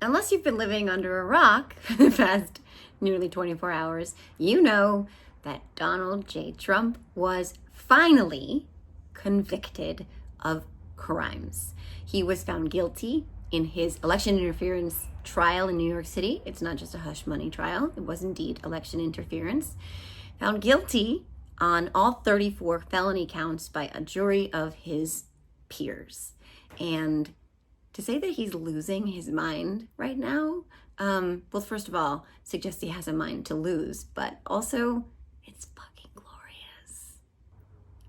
unless you've been living under a rock for the past nearly 24 hours, you know that Donald J. Trump was finally convicted of crimes. He was found guilty in his election interference trial in New York City. It's not just a hush money trial. It was indeed election interference. Found guilty on all 34 felony counts by a jury of his peers. And to say that he's losing his mind right now, well, first of all, suggests he has a mind to lose, but also it's fucking glorious.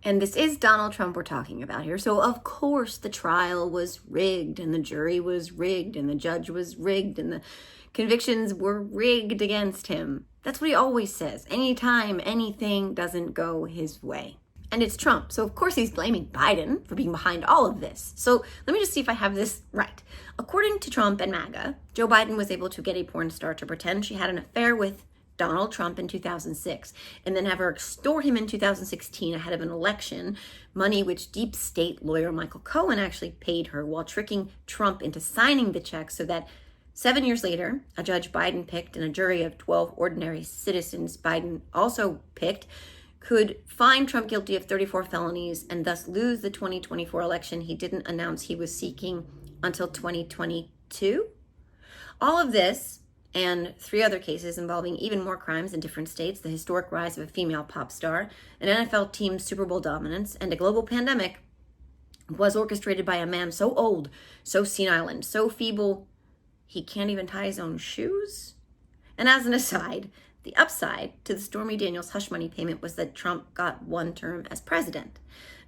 And this is Donald Trump we're talking about here. So of course the trial was rigged and the jury was rigged and the judge was rigged and the convictions were rigged against him. That's what he always says anytime anything doesn't go his way. And it's Trump. So of course he's blaming Biden for being behind all of this. So let me just see if I have this right. According to Trump and Maga, Joe Biden was able to get a porn star to pretend she had an affair with Donald Trump in 2006 and then have her extort him in 2016 ahead of an election, money which deep state lawyer Michael Cohen actually paid her while tricking Trump into signing the check so that 7 years later, a judge Biden picked and a jury of 12 ordinary citizens Biden also picked could find Trump guilty of 34 felonies and thus lose the 2024 election he didn't announce he was seeking until 2022. All of this and 3 other cases involving even more crimes in different states, the historic rise of a female pop star, an NFL team's Super Bowl dominance, and a global pandemic was orchestrated by a man so old, so senile, and so feeble he can't even tie his own shoes. And as an aside, the upside to the Stormy Daniels hush money payment was that Trump got 1 term as president,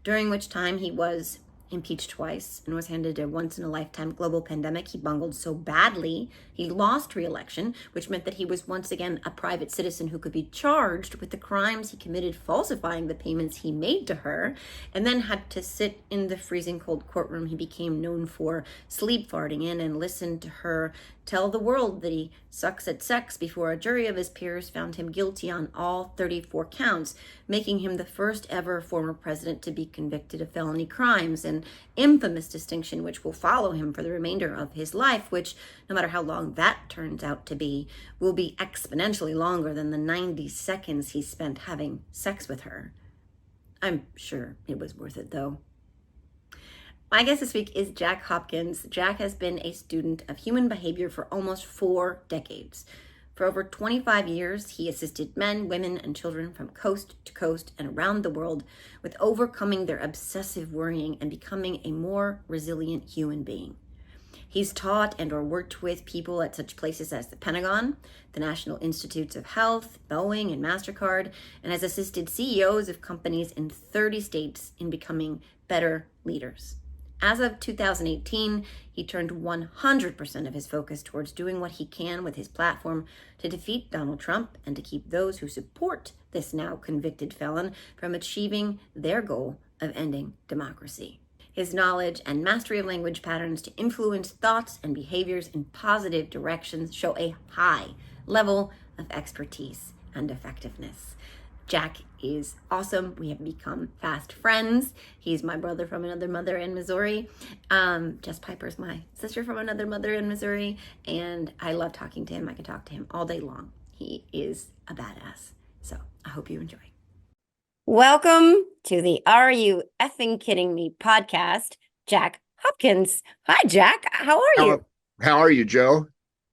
during which time he was impeached twice and was handed a once-in-a-lifetime global pandemic. He bungled so badly, he lost re-election, which meant that he was once again a private citizen who could be charged with the crimes he committed falsifying the payments he made to her, and then had to sit in the freezing cold courtroom he became known for sleep farting in and listen to her tell the world that he sucks at sex before a jury of his peers found him guilty on all 34 counts, making him the first ever former president to be convicted of felony crimes, an infamous distinction which will follow him for the remainder of his life, which, no matter how long that turns out to be, will be exponentially longer than the 90 seconds he spent having sex with her. I'm sure it was worth it, though. My guest this week is Jack Hopkins. Jack has been a student of human behavior for almost 4 decades. For over 25 years, he assisted men, women, and children from coast to coast and around the world with overcoming their obsessive worrying and becoming a more resilient human being. He's taught and or worked with people at such places as the Pentagon, the National Institutes of Health, Boeing, and MasterCard, and has assisted CEOs of companies in 30 states in becoming better leaders. As of 2018, he turned 100% of his focus towards doing what he can with his platform to defeat Donald Trump and to keep those who support this now convicted felon from achieving their goal of ending democracy. His knowledge and mastery of language patterns to influence thoughts and behaviors in positive directions show a high level of expertise and effectiveness. Jack is awesome. We have become fast friends. He's my brother from another mother in Missouri. Jess Piper's my sister from another mother in Missouri. And I love talking to him. I can talk to him all day long. He is a badass. So I hope you enjoy. Welcome to the Are You Effing Kidding Me podcast, Jack Hopkins. Hi, Jack. How are you? How are you, Joe?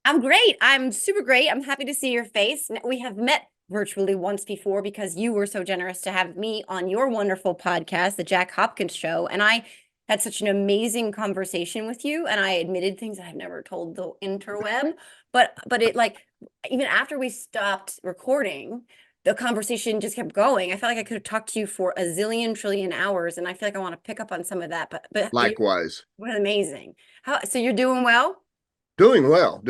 I'm great. I'm super great. I'm happy to see your face. We have met virtually once before because you were so generous to have me on your wonderful podcast, The Jack Hopkins Show. And I had such an amazing conversation with you. And I admitted things that I've never told the interweb. But it, like, even after we stopped recording, the conversation just kept going. I felt like I could have talked to you for a zillion trillion hours. And I feel like I want to pick up on some of that. But Likewise. What amazing. So you're doing well? Doing well.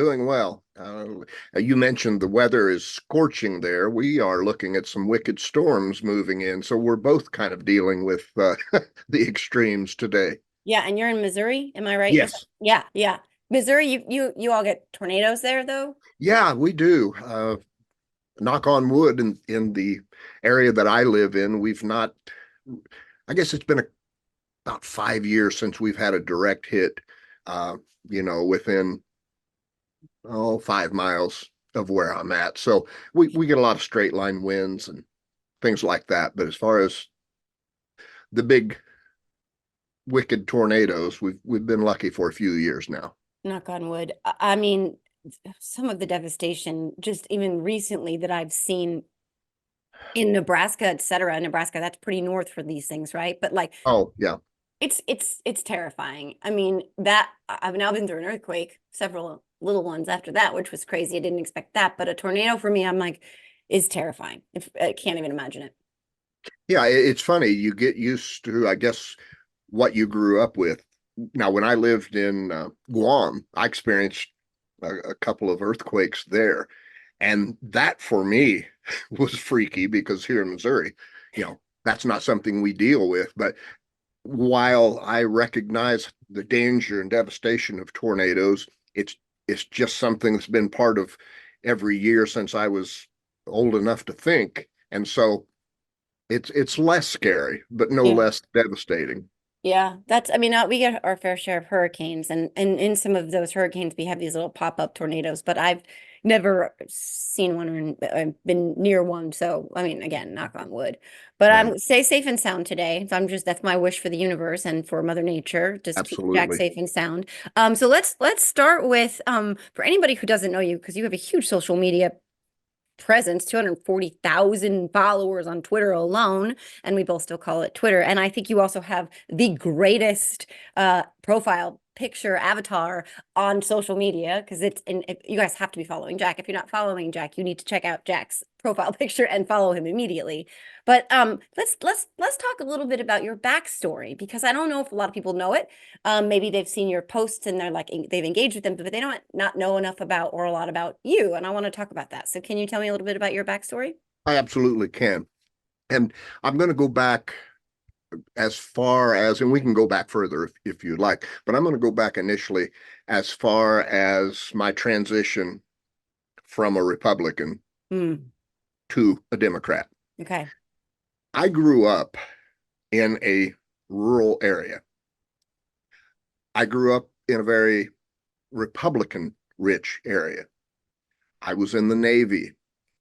You mentioned the weather is scorching there. We are looking at some wicked storms moving in. So we're both kind of dealing with the extremes today. Yeah. And you're in Missouri. Am I right? Yes. Yeah. Missouri, you all get tornadoes there, though? Yeah, we do. Knock on wood, in the area that I live in, we've not, I guess it's been about 5 years since we've had a direct hit, within oh, 5 miles of where I'm at. So we get a lot of straight line winds and things like that. But as far as the big wicked tornadoes, we've been lucky for a few years now. Knock on wood. I mean, some of the devastation just even recently that I've seen in Nebraska, et cetera. Nebraska, that's pretty north for these things, right? But like Oh, yeah. it's terrifying. I mean, that I've now been through an earthquake, several little ones after that, which was crazy. I didn't expect that. But a tornado for me, I'm like, is terrifying. If I can't even imagine it. Yeah, it's funny. You get used to, I guess, what you grew up with. Now, when I lived in Guam, I experienced a couple of earthquakes there. And that for me was freaky because here in Missouri, that's not something we deal with. But while I recognize the danger and devastation of tornadoes, it's just something that's been part of every year since I was old enough to think. And so it's less scary, but no Yeah. less devastating. Yeah, I mean, we get our fair share of hurricanes, and in some of those hurricanes, we have these little pop-up tornadoes, but I've never seen one or been near one. So, I mean, again, knock on wood. But Right. stay safe and sound today. So that's my wish for the universe and for Mother Nature. Just keep Jack Absolutely. safe and sound. So let's start with for anybody who doesn't know you, because you have a huge social media presence, 240,000 followers on Twitter alone, and we both still call it Twitter. And I think you also have the greatest profile picture avatar on social media, because you guys have to be following Jack. If you're not following Jack, you need to check out Jack's profile picture and follow him immediately. But let's talk a little bit about your backstory, because I don't know if a lot of people know it. Maybe they've seen your posts and they're like they've engaged with them, but they don't not know enough about or a lot about you. And I want to talk about that. So can you tell me a little bit about your backstory? I absolutely can. And I'm going to go back as far as, and we can go back further if you'd like, but I'm going to go back initially as far as my transition from a Republican Hmm. to a Democrat. Okay. I grew up in a rural area. I grew up in a very Republican rich area. I was in the Navy.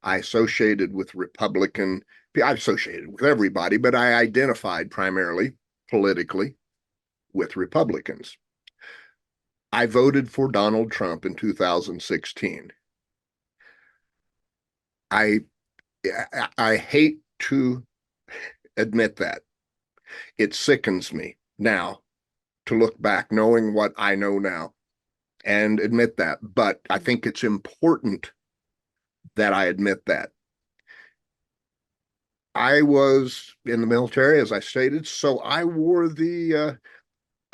I associated with Republican, I associated with everybody, but I identified primarily politically with Republicans. I voted for Donald Trump in 2016. I I hate to admit that. It sickens me now to look back knowing what I know now and admit that, but I think it's important that I admit that. I was in the military, as I stated, so I wore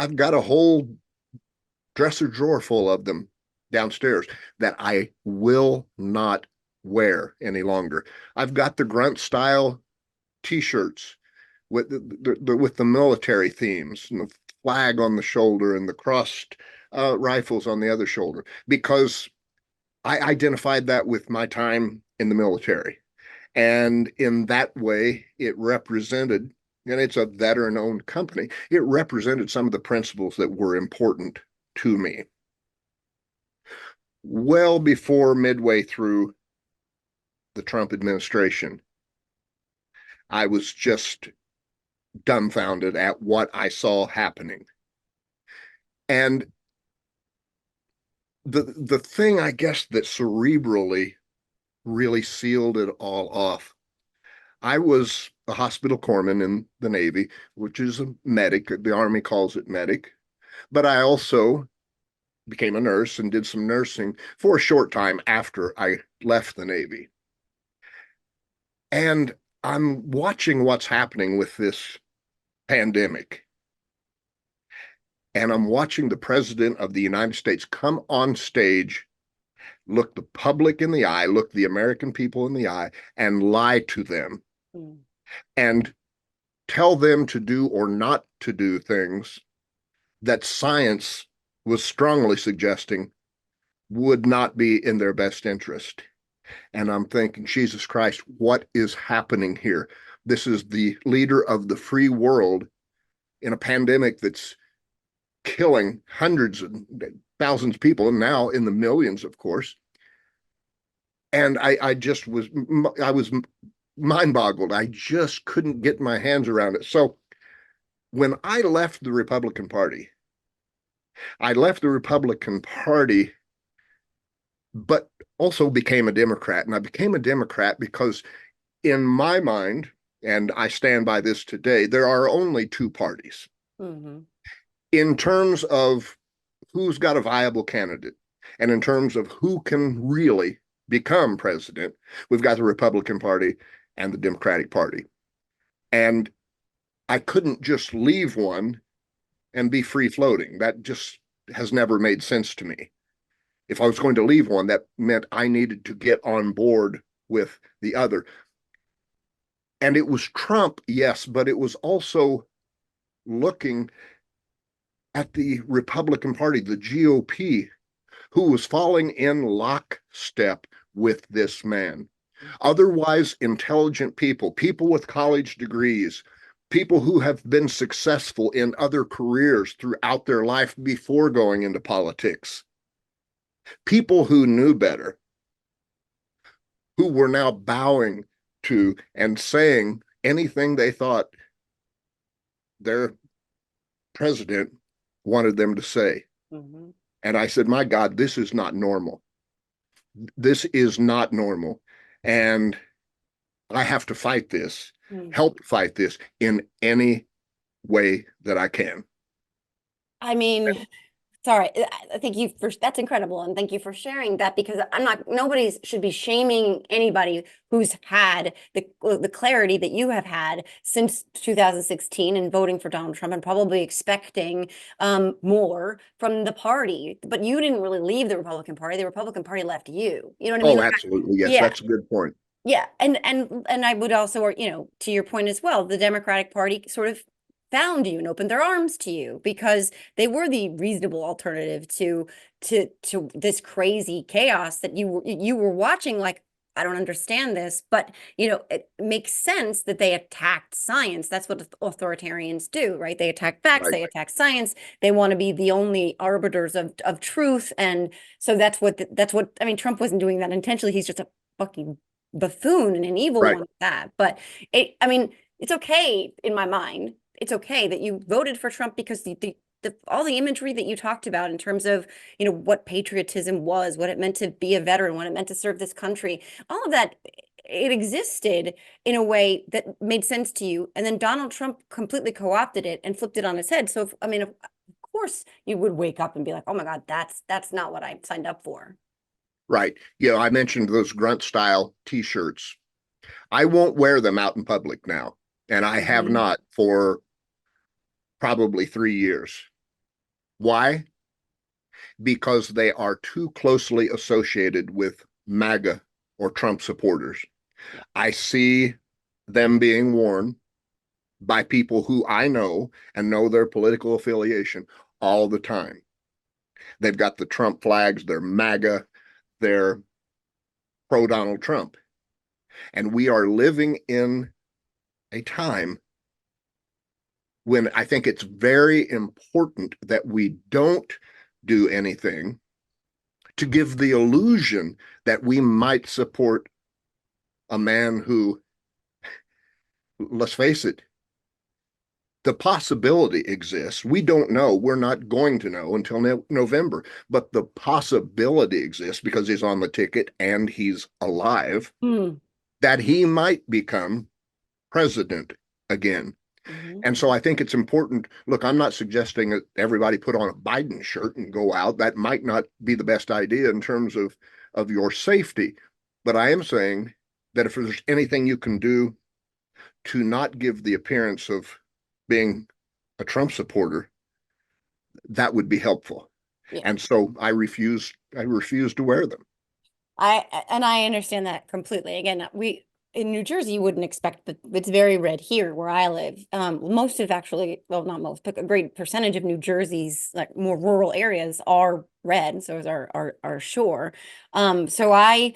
I've got a whole dresser drawer full of them downstairs that I will not wear any longer. I've got the grunt style t-shirts with with the military themes and the flag on the shoulder and the crossed rifles on the other shoulder because I identified that with my time in the military. And in that way, it represented, and it's a veteran owned company, it represented some of the principles that were important to me. Well before midway through the Trump administration, I was just dumbfounded at what I saw happening. And the thing I guess that cerebrally really sealed it all off. I was a hospital corpsman in the Navy, which is a medic. The Army calls it medic. But I also became a nurse and did some nursing for a short time after I left the Navy. And I'm watching what's happening with this pandemic. And I'm watching the president of the United States come on stage, look the public in the eye, look the American people in the eye, and lie to them Mm. and tell them to do or not to do things that science was strongly suggesting would not be in their best interest. And I'm thinking, Jesus Christ, what is happening here? This is the leader of the free world in a pandemic that's killing hundreds and thousands of people, and now in the millions, of course. And I just I was mind boggled. I just couldn't get my hands around it. So when I left the Republican Party, I left the Republican Party, but also became a Democrat. And I became a Democrat because, in my mind, and I stand by this today, there are only two parties. Mm-hmm. In terms of who's got a viable candidate, and in terms of who can really become president, we've got the Republican Party and the Democratic Party. And I couldn't just leave one and be free floating. That just has never made sense to me. If I was going to leave one, that meant I needed to get on board with the other. And it was Trump, yes, but it was also looking at the Republican Party, the GOP, who was falling in lockstep with this man. Otherwise intelligent people, people with college degrees, people who have been successful in other careers throughout their life before going into politics, people who knew better, who were now bowing to and saying anything they thought their president wanted them to say. Mm-hmm. And I said, my God, this is not normal. This is not normal. And I have to fight this, help fight this in any way that I can. I mean, sorry, I think that's incredible. And thank you for sharing that, because nobody should be shaming anybody who's had the clarity that you have had since 2016 and voting for Donald Trump and probably expecting more from the party. But you didn't really leave the Republican Party. The Republican Party left you. You know what I mean? Oh, absolutely. Yes, yeah. That's a good point. Yeah. And I would also, to your point as well, the Democratic Party sort of found you and opened their arms to you because they were the reasonable alternative to this crazy chaos that you were watching. Like, I don't understand this, but it makes sense that they attacked science. That's what authoritarians do, right? They attack facts, right. They attack science. They want to be the only arbiters of truth. And so that's what I mean, Trump wasn't doing that intentionally. He's just a fucking buffoon and an evil one at that. But it's okay in my mind. It's okay that you voted for Trump because all the imagery that you talked about in terms of, what patriotism was, what it meant to be a veteran, what it meant to serve this country, all of that, it existed in a way that made sense to you. And then Donald Trump completely co-opted it and flipped it on its head. So, of course you would wake up and be like, oh my God, that's not what I signed up for. Right. I mentioned those grunt style t-shirts. I won't wear them out in public now. And I have not for probably 3 years. Why? Because they are too closely associated with Maga or Trump supporters. I see them being worn by people who I know and know their political affiliation all the time. They've got the Trump flags, they're MAGA, they're pro-Donald Trump. And we are living in a time when I think it's very important that we don't do anything to give the illusion that we might support a man who, let's face it, the possibility exists. We don't know. We're not going to know until November, but the possibility exists because he's on the ticket and he's alive, that he might become president again. And so I think it's important. Look, I'm not suggesting that everybody put on a Biden shirt and go out. That might not be the best idea in terms of your safety. But I am saying that if there's anything you can do to not give the appearance of being a Trump supporter, that would be helpful. Yeah. And so I refuse to wear them. I understand that completely. Again, in New Jersey, you wouldn't expect, but it's very red here where I live. Most of actually, well, not most, but a great percentage of New Jersey's like more rural areas are red. So is our shore. So I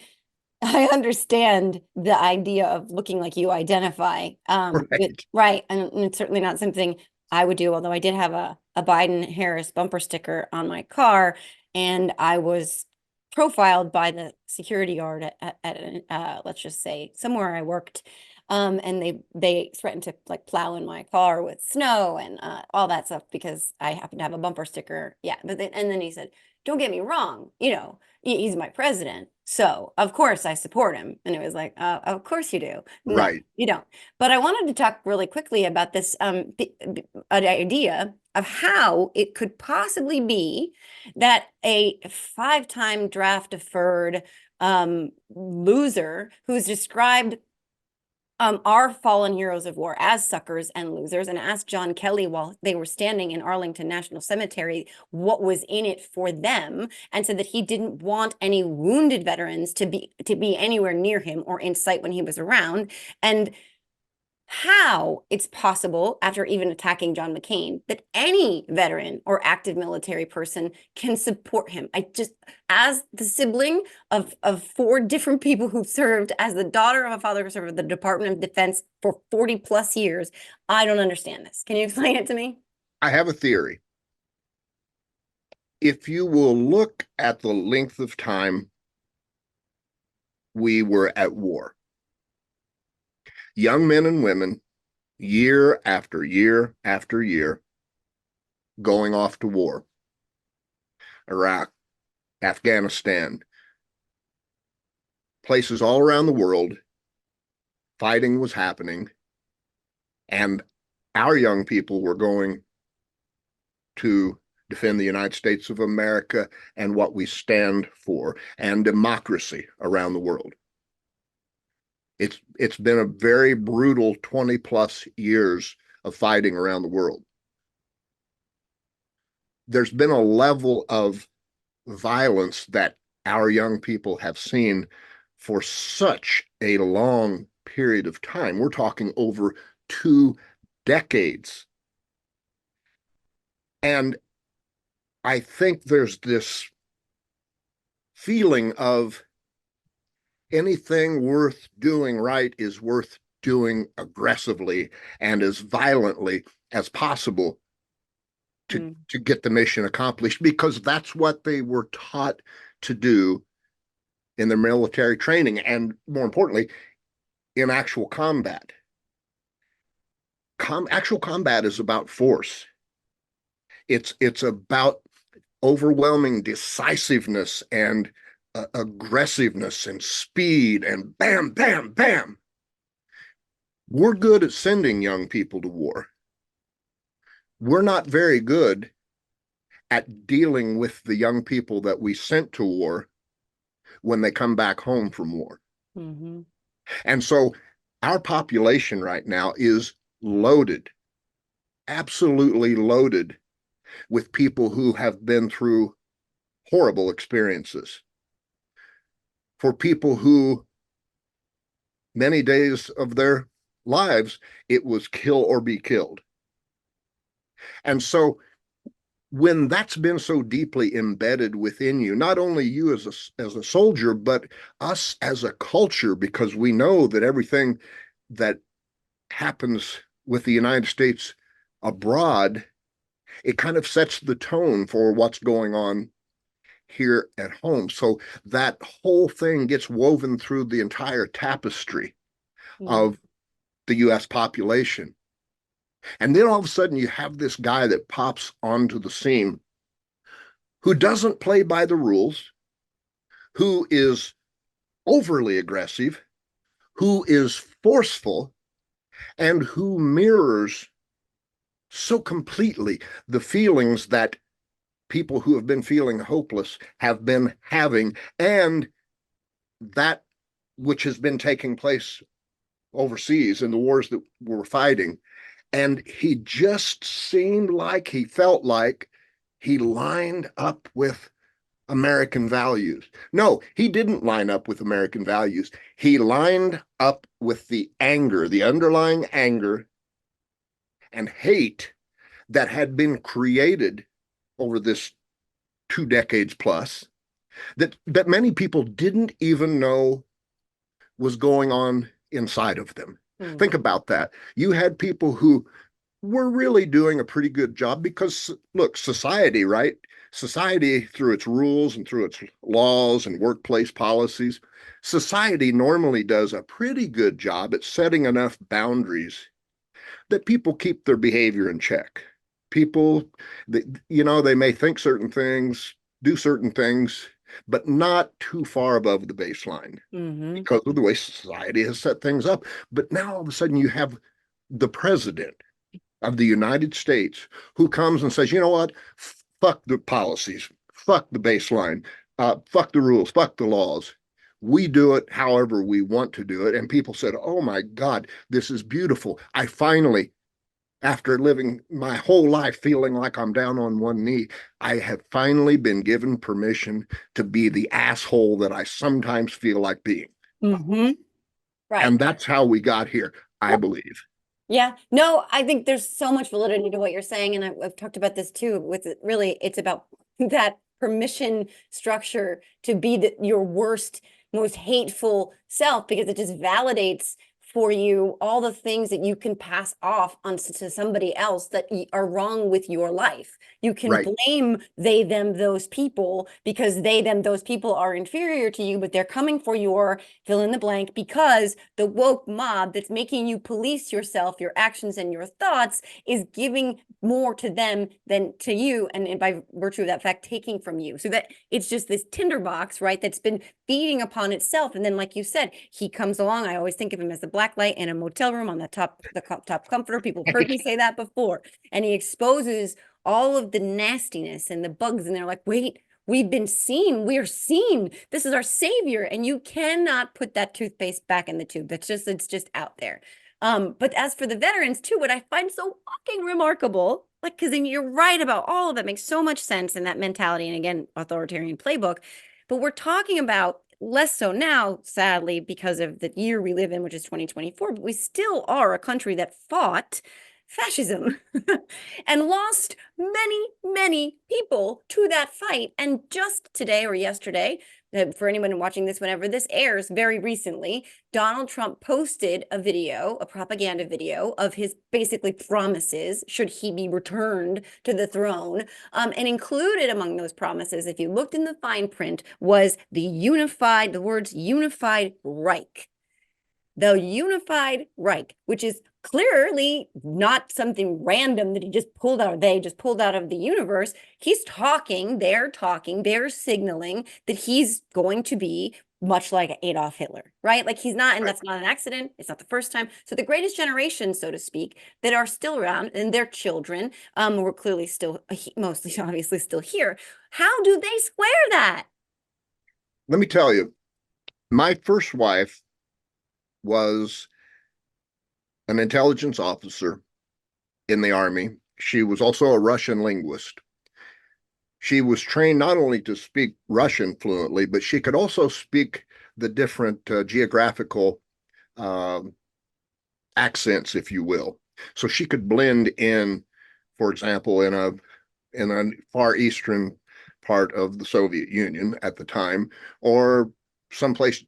understand the idea of looking like you identify. Right. And it's certainly not something I would do, although I did have a Biden-Harris bumper sticker on my car. and I was profiled by the security guard let's just say somewhere I worked. And they threatened to like plow in my car with snow and all that stuff because I happen to have a bumper sticker. Yeah, and then he said, "Don't get me wrong, he's my president, so of course I support him." And it was like, "Of course you do." No, Right. you don't. But I wanted to talk really quickly about this an idea of how it could possibly be that a five-time draft deferred loser who's described our fallen heroes of war as suckers and losers, and asked John Kelly while they were standing in Arlington National Cemetery what was in it for them, and said that he didn't want any wounded veterans to be anywhere near him or in sight when he was around. And how it's possible, after even attacking John McCain, that any veteran or active military person can support him. I just, as the sibling of four different people who've served, as the daughter of a father who served with the Department of Defense for 40 plus years, I don't understand this. Can you explain it to me? I have a theory. If you will look at the length of time we were at war, young men and women, year after year after year, going off to war. Iraq, Afghanistan, places all around the world, fighting was happening, and our young people were going to defend the United States of America and what we stand for, and democracy around the world. It's been a very brutal 20 plus years of fighting around the world. There's been a level of violence that our young people have seen for such a long period of time. We're talking over 2 decades. And I think there's this feeling of anything worth doing right is worth doing aggressively and as violently as possible to get the mission accomplished, because that's what they were taught to do in their military training, and more importantly, in actual combat. Actual combat is about force. It's about overwhelming decisiveness and aggressiveness and speed and bam, bam, bam. We're good at sending young people to war. We're not very good at dealing with the young people that we sent to war when they come back home from war. Mm-hmm. And so our population right now is loaded, absolutely loaded with people who have been through horrible experiences. For people who, many days of their lives, it was kill or be killed. And so when that's been so deeply embedded within you, not only you as a soldier, but us as a culture, because we know that everything that happens with the United States abroad, it kind of sets the tone for what's going on here at home. So that whole thing gets woven through the entire tapestry of the US population. And then all of a sudden you have this guy that pops onto the scene who doesn't play by the rules, who is overly aggressive, who is forceful, and who mirrors so completely the feelings that people who have been feeling hopeless have been having, and that which has been taking place overseas in the wars that we're fighting. And he just seemed like, he felt like he lined up with American values. No, he didn't line up with American values. He lined up with the anger, the underlying anger and hate that had been created over this 2 decades plus, that many people didn't even know was going on inside of them. Think about that. You had people who we're really doing a pretty good job because, look, society, right? Society, through its rules and through its laws and workplace policies, society normally does a pretty good job at setting enough boundaries that people keep their behavior in check. People, they may think certain things, do certain things, but not too far above the baseline Mm-hmm. because of the way society has set things up. But now all of a sudden you have the president of the United States who comes and says, you know what? Fuck the policies, fuck the baseline, fuck the rules, fuck the laws. We do it however we want to do it. And people said, oh my God, this is beautiful. I finally, after living my whole life feeling like I'm down on one knee, I have finally been given permission to be the asshole that I sometimes feel like being. Mm-hmm. Right. And that's how we got here, I believe. Yeah, no, I think there's so much validity to what you're saying, and I've talked about this too. With really, it's about that permission structure to be your worst, most hateful self, because it just validates for you all the things that you can pass off on to somebody else that are wrong with your life. You can Right. blame they, them, those people because they, them, those people are inferior to you, but they're coming for your fill in the blank because the woke mob that's making you police yourself, your actions, and your thoughts is giving more to them than to you. And by virtue of that fact, taking from you. So that it's just this tinderbox, right? That's been feeding upon itself. And then, like you said, he comes along. I always think of him as the black light in a motel room on the top comforter. People have heard me say that before. And he exposes all of the nastiness and the bugs. And they're like, wait, we've been seen. We're seen. This is our savior. And you cannot put that toothpaste back in the tube. It's just out there. But as for the veterans too, what I find so fucking remarkable, like, because you're right about all of that, makes so much sense in that mentality. And again, authoritarian playbook. But we're talking about less so now, sadly, because of the year we live in, which is 2024, but we still are a country that fought fascism and lost many, many people to that fight. And just today or yesterday, for anyone watching this whenever this airs, very recently, Donald Trump posted a video, a propaganda video of his basically promises should he be returned to the throne. And included among those promises, if you looked in the fine print, was the words unified Reich. The unified Reich, which is clearly not something random that they just pulled out of the universe. They're signaling that he's going to be much like Adolf Hitler, right? Like he's not, and Right. that's not an accident. It's not the first time. So the greatest generation, so to speak, that are still around and their children, were clearly still, mostly obviously still here. How do they square that? Let me tell you, my first wife was an intelligence officer in the Army. She was also a Russian linguist. She was trained not only to speak Russian fluently, but she could also speak the different geographical uh, accents, if you will. So she could blend in, for example, in a far eastern part of the Soviet Union at the time, or someplace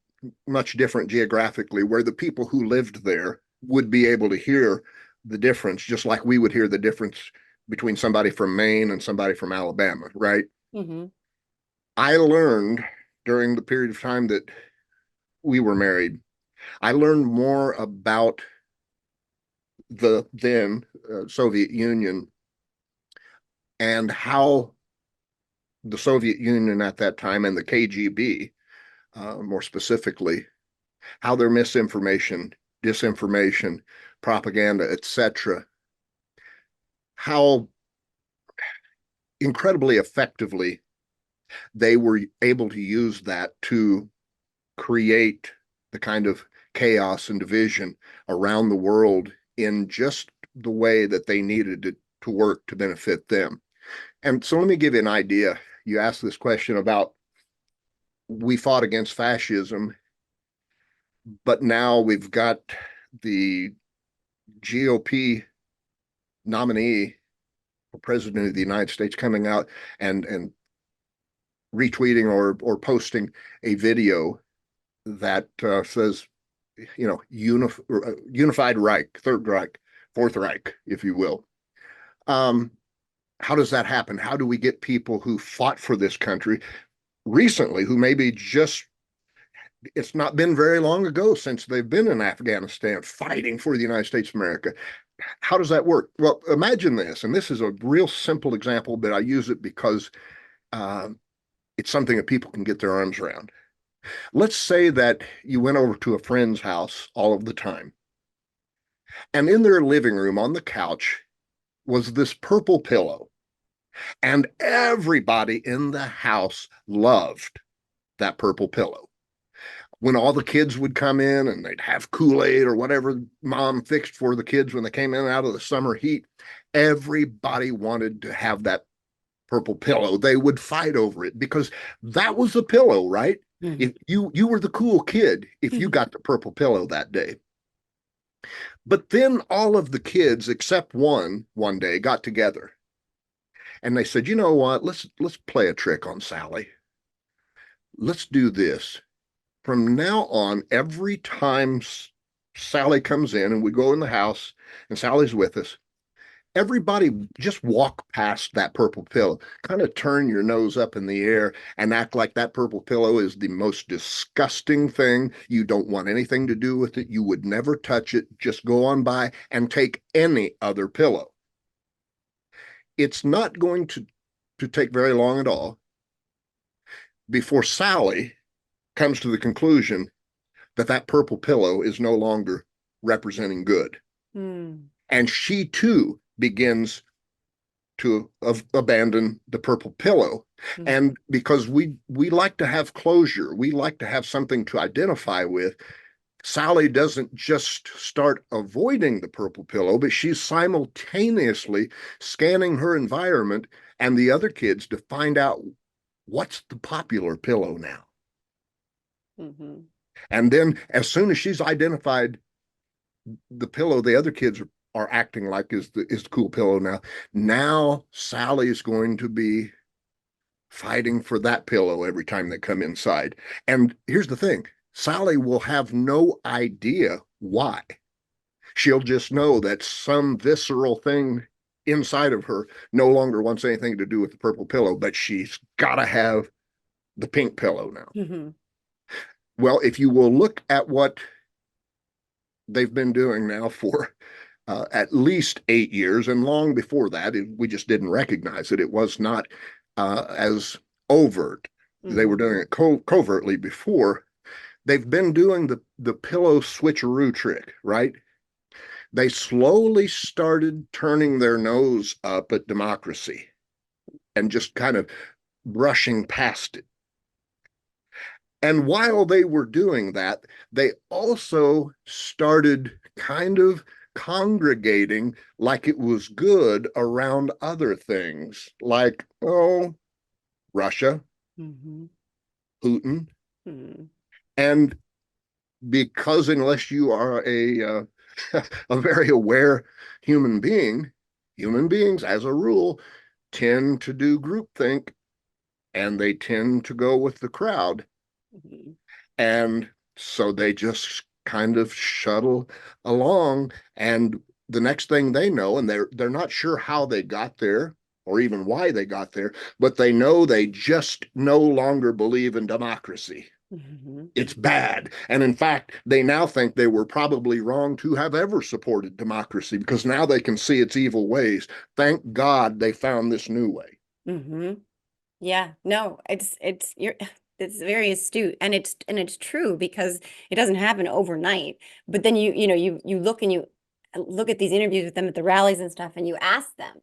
much different geographically, where the people who lived there would be able to hear the difference, just like we would hear the difference between somebody from Maine and somebody from Alabama, right? Mm-hmm. I learned during the period of time that we were married, I learned more about the then Soviet Union and how the Soviet Union at that time and the KGB, more specifically, how their misinformation, disinformation, propaganda, etc., how incredibly effectively they were able to use that to create the kind of chaos and division around the world in just the way that they needed it to work to benefit them. And so let me give you an idea. You asked this question about we fought against fascism, but now we've got the GOP nominee for president of the United States coming out and retweeting or posting a video that says, unified Reich, Third Reich, Fourth Reich, if you will. Um, how does that happen? How do we get people who fought for this country recently, who maybe just, it's not been very long ago since they've been in Afghanistan fighting for the United States of America? How does that work? Well, imagine this, and this is a real simple example, but I use it because uh, it's something that people can get their arms around. Let's say that you went over to a friend's house all of the time, and in their living room on the couch was this purple pillow, and everybody in the house loved that purple pillow. When all the kids would come in and they'd have Kool-Aid or whatever mom fixed for the kids when they came in out of the summer heat, everybody wanted to have that purple pillow. They would fight over it because that was the pillow, right? Mm-hmm. If you were the cool kid if you got the purple pillow that day. But then all of the kids except one day got together and they said, you know what, let's play a trick on Sally. Let's do this. From now on, every time Sally comes in and we go in the house and Sally's with us, everybody just walk past that purple pillow, kind of turn your nose up in the air and act like that purple pillow is the most disgusting thing. You don't want anything to do with it. You would never touch it. Just go on by and take any other pillow. It's not going to take very long at all before Sally comes to the conclusion that that purple pillow is no longer representing good. And she too begins to abandon the purple pillow. And because we like to have closure, we like to have something to identify with, Sally doesn't just start avoiding the purple pillow, but she's simultaneously scanning her environment and the other kids to find out what's the popular pillow now. And then as soon as she's identified the pillow the other kids are acting like is the cool pillow now, now Sally is going to be fighting for that pillow every time they come inside. And here's the thing, Sally will have no idea why. She'll just know that some visceral thing inside of her no longer wants anything to do with the purple pillow, but she's got to have the pink pillow now. Well, if you will look at what they've been doing now for at least 8 years, and long before that, we just didn't recognize it. It was not as overt. They were doing it covertly before. They've been doing the pillow switcheroo trick, right? They slowly started turning their nose up at democracy and just kind of brushing past it. And while they were doing that, they also started kind of congregating like it was good around other things, like, oh, Russia, Putin. And because unless you are a very aware human being, human beings, as a rule, tend to do groupthink, and they tend to go with the crowd. And so they just kind of shuttle along, and the next thing they know, and they're not sure how they got there or even why they got there, but they know they just no longer believe in democracy. It's bad. And in fact, they now think they were probably wrong to have ever supported democracy because now they can see its evil ways. Thank God they found this new way. Yeah, no, it's very astute, and it's true because it doesn't happen overnight. But then you look and you look at these interviews with them at the rallies and stuff, and you ask them,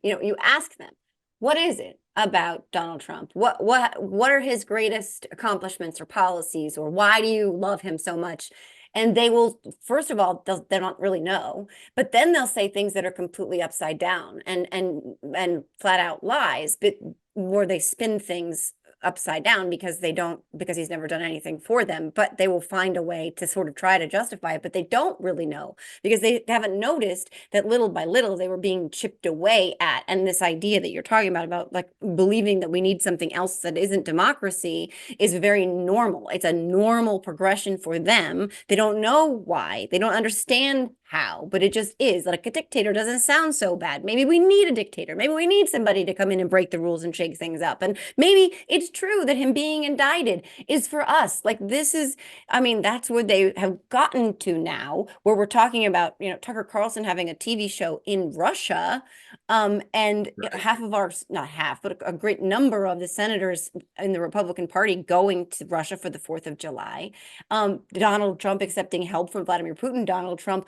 what is it about Donald Trump? What are his greatest accomplishments or policies, or why do you love him so much? And they will, first of all, they don't really know, but then they'll say things that are completely upside down and flat out lies, but where they spin things upside down because he's never done anything for them, but they will find a way to sort of try to justify it, but they don't really know because they haven't noticed that little by little they were being chipped away at. And this idea that you're talking about like believing that we need something else that isn't democracy is very normal. It's a normal progression for them. They don't know why. They don't understand how, but it just is. Like a dictator doesn't sound so bad. Maybe we need a dictator. Maybe we need somebody to come in and break the rules and shake things up. And maybe it's true that him being indicted is for us. Like this is, I mean, that's where they have gotten to now, where we're talking about, Tucker Carlson having a TV show in Russia. And Right. half of our, not half, but a great number of the senators in the Republican Party going to Russia for the 4th of July. Donald Trump accepting help from Vladimir Putin. Donald Trump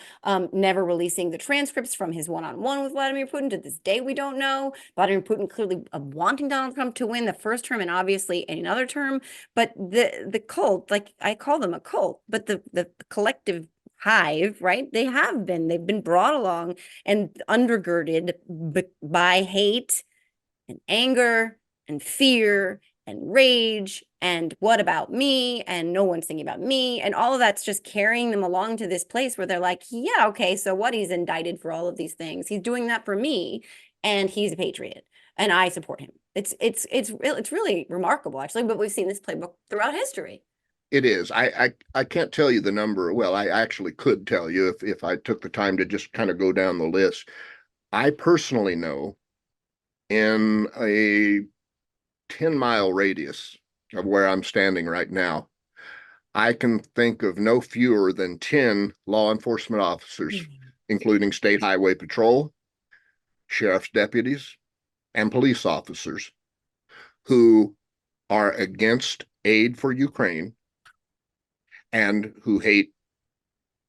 never releasing the transcripts from his one-on-one with Vladimir Putin. To this day, we don't know. Vladimir Putin clearly wanting Donald Trump to win the first term and obviously another term. But the cult, like I call them a cult, but the collective hive, right? They've been brought along and undergirded by hate and anger and fear and rage and what about me and no one's thinking about me, and all of that's just carrying them along to this place where they're like, yeah, okay, so what, he's indicted for all of these things, he's doing that for me, and he's a patriot and I support him. It's really remarkable, actually, but we've seen this playbook throughout history. It is. I can't tell you the number. Well, I actually could tell you if I took the time to just kind of go down the list. I personally know in a 10-mile radius of where I'm standing right now, I can think of no fewer than 10 law enforcement officers, including state highway patrol, sheriff's deputies, and police officers who are against aid for Ukraine and who hate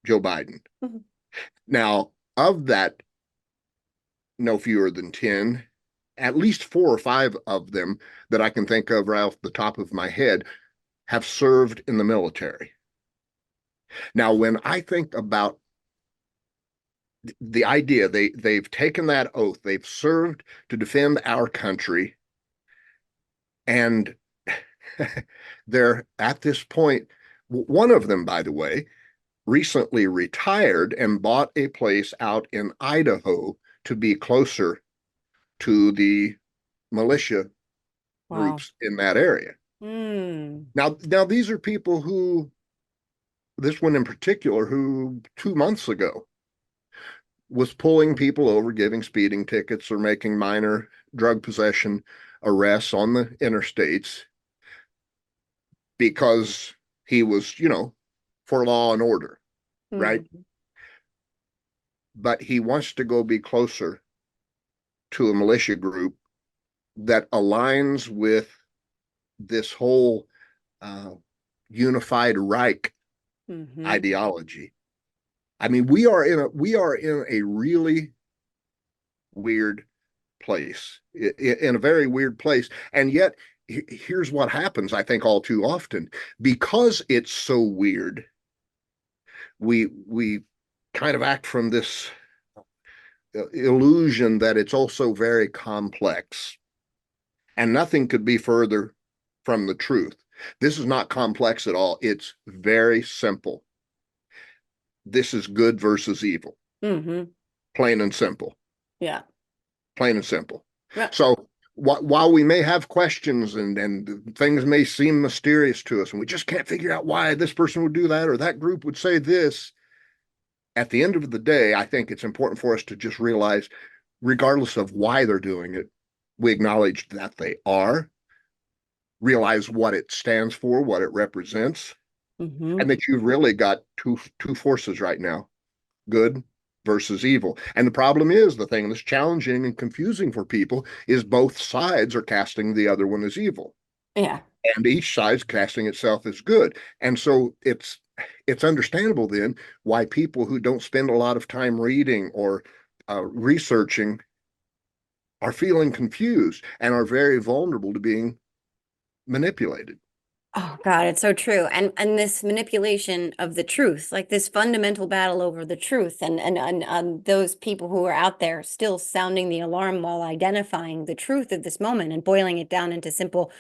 Joe Biden. Mhm. Now, of that, no fewer than 10, at least 4 or 5 of them that I can think of right off the top of my head have served in the military. Now, when I think about the idea they've taken that oath, they've served to defend our country, and they're at this point. One of them, by the way, recently retired and bought a place out in Idaho to be closer to the militia Wow. groups in that area. Mm. Now these are people who, this one in particular, who 2 months ago was pulling people over, giving speeding tickets or making minor drug possession arrests on the interstates because he was, for law and order, right? Mm. But he wants to go be closer to a militia group that aligns with this whole unified Reich Mm-hmm. ideology. I mean, we are in a really weird place, in a very weird place, and yet here's what happens. I think all too often, because it's so weird, we kind of act from this illusion that it's also very complex, and nothing could be further from the truth. This is not complex at all. It's very simple. This is good versus evil. Mm-hmm. Plain and simple. Yeah. Plain and simple. Yeah. So while we may have questions and things may seem mysterious to us and we just can't figure out why this person would do that or that group would say this, at the end of the day, I think it's important for us to just realize, regardless of why they're doing it, we acknowledge that they are, realize what it stands for, what it represents, Mm-hmm. and that you've really got two forces right now, good versus evil. And the problem is, the thing that's challenging and confusing for people is both sides are casting the other one as evil. Yeah. And each side's casting itself as good. And so it's understandable then why people who don't spend a lot of time reading or researching are feeling confused and are very vulnerable to being manipulated. Oh God, it's so true. And this manipulation of the truth, like this fundamental battle over the truth, and those people who are out there still sounding the alarm while identifying the truth of this moment and boiling it down into simple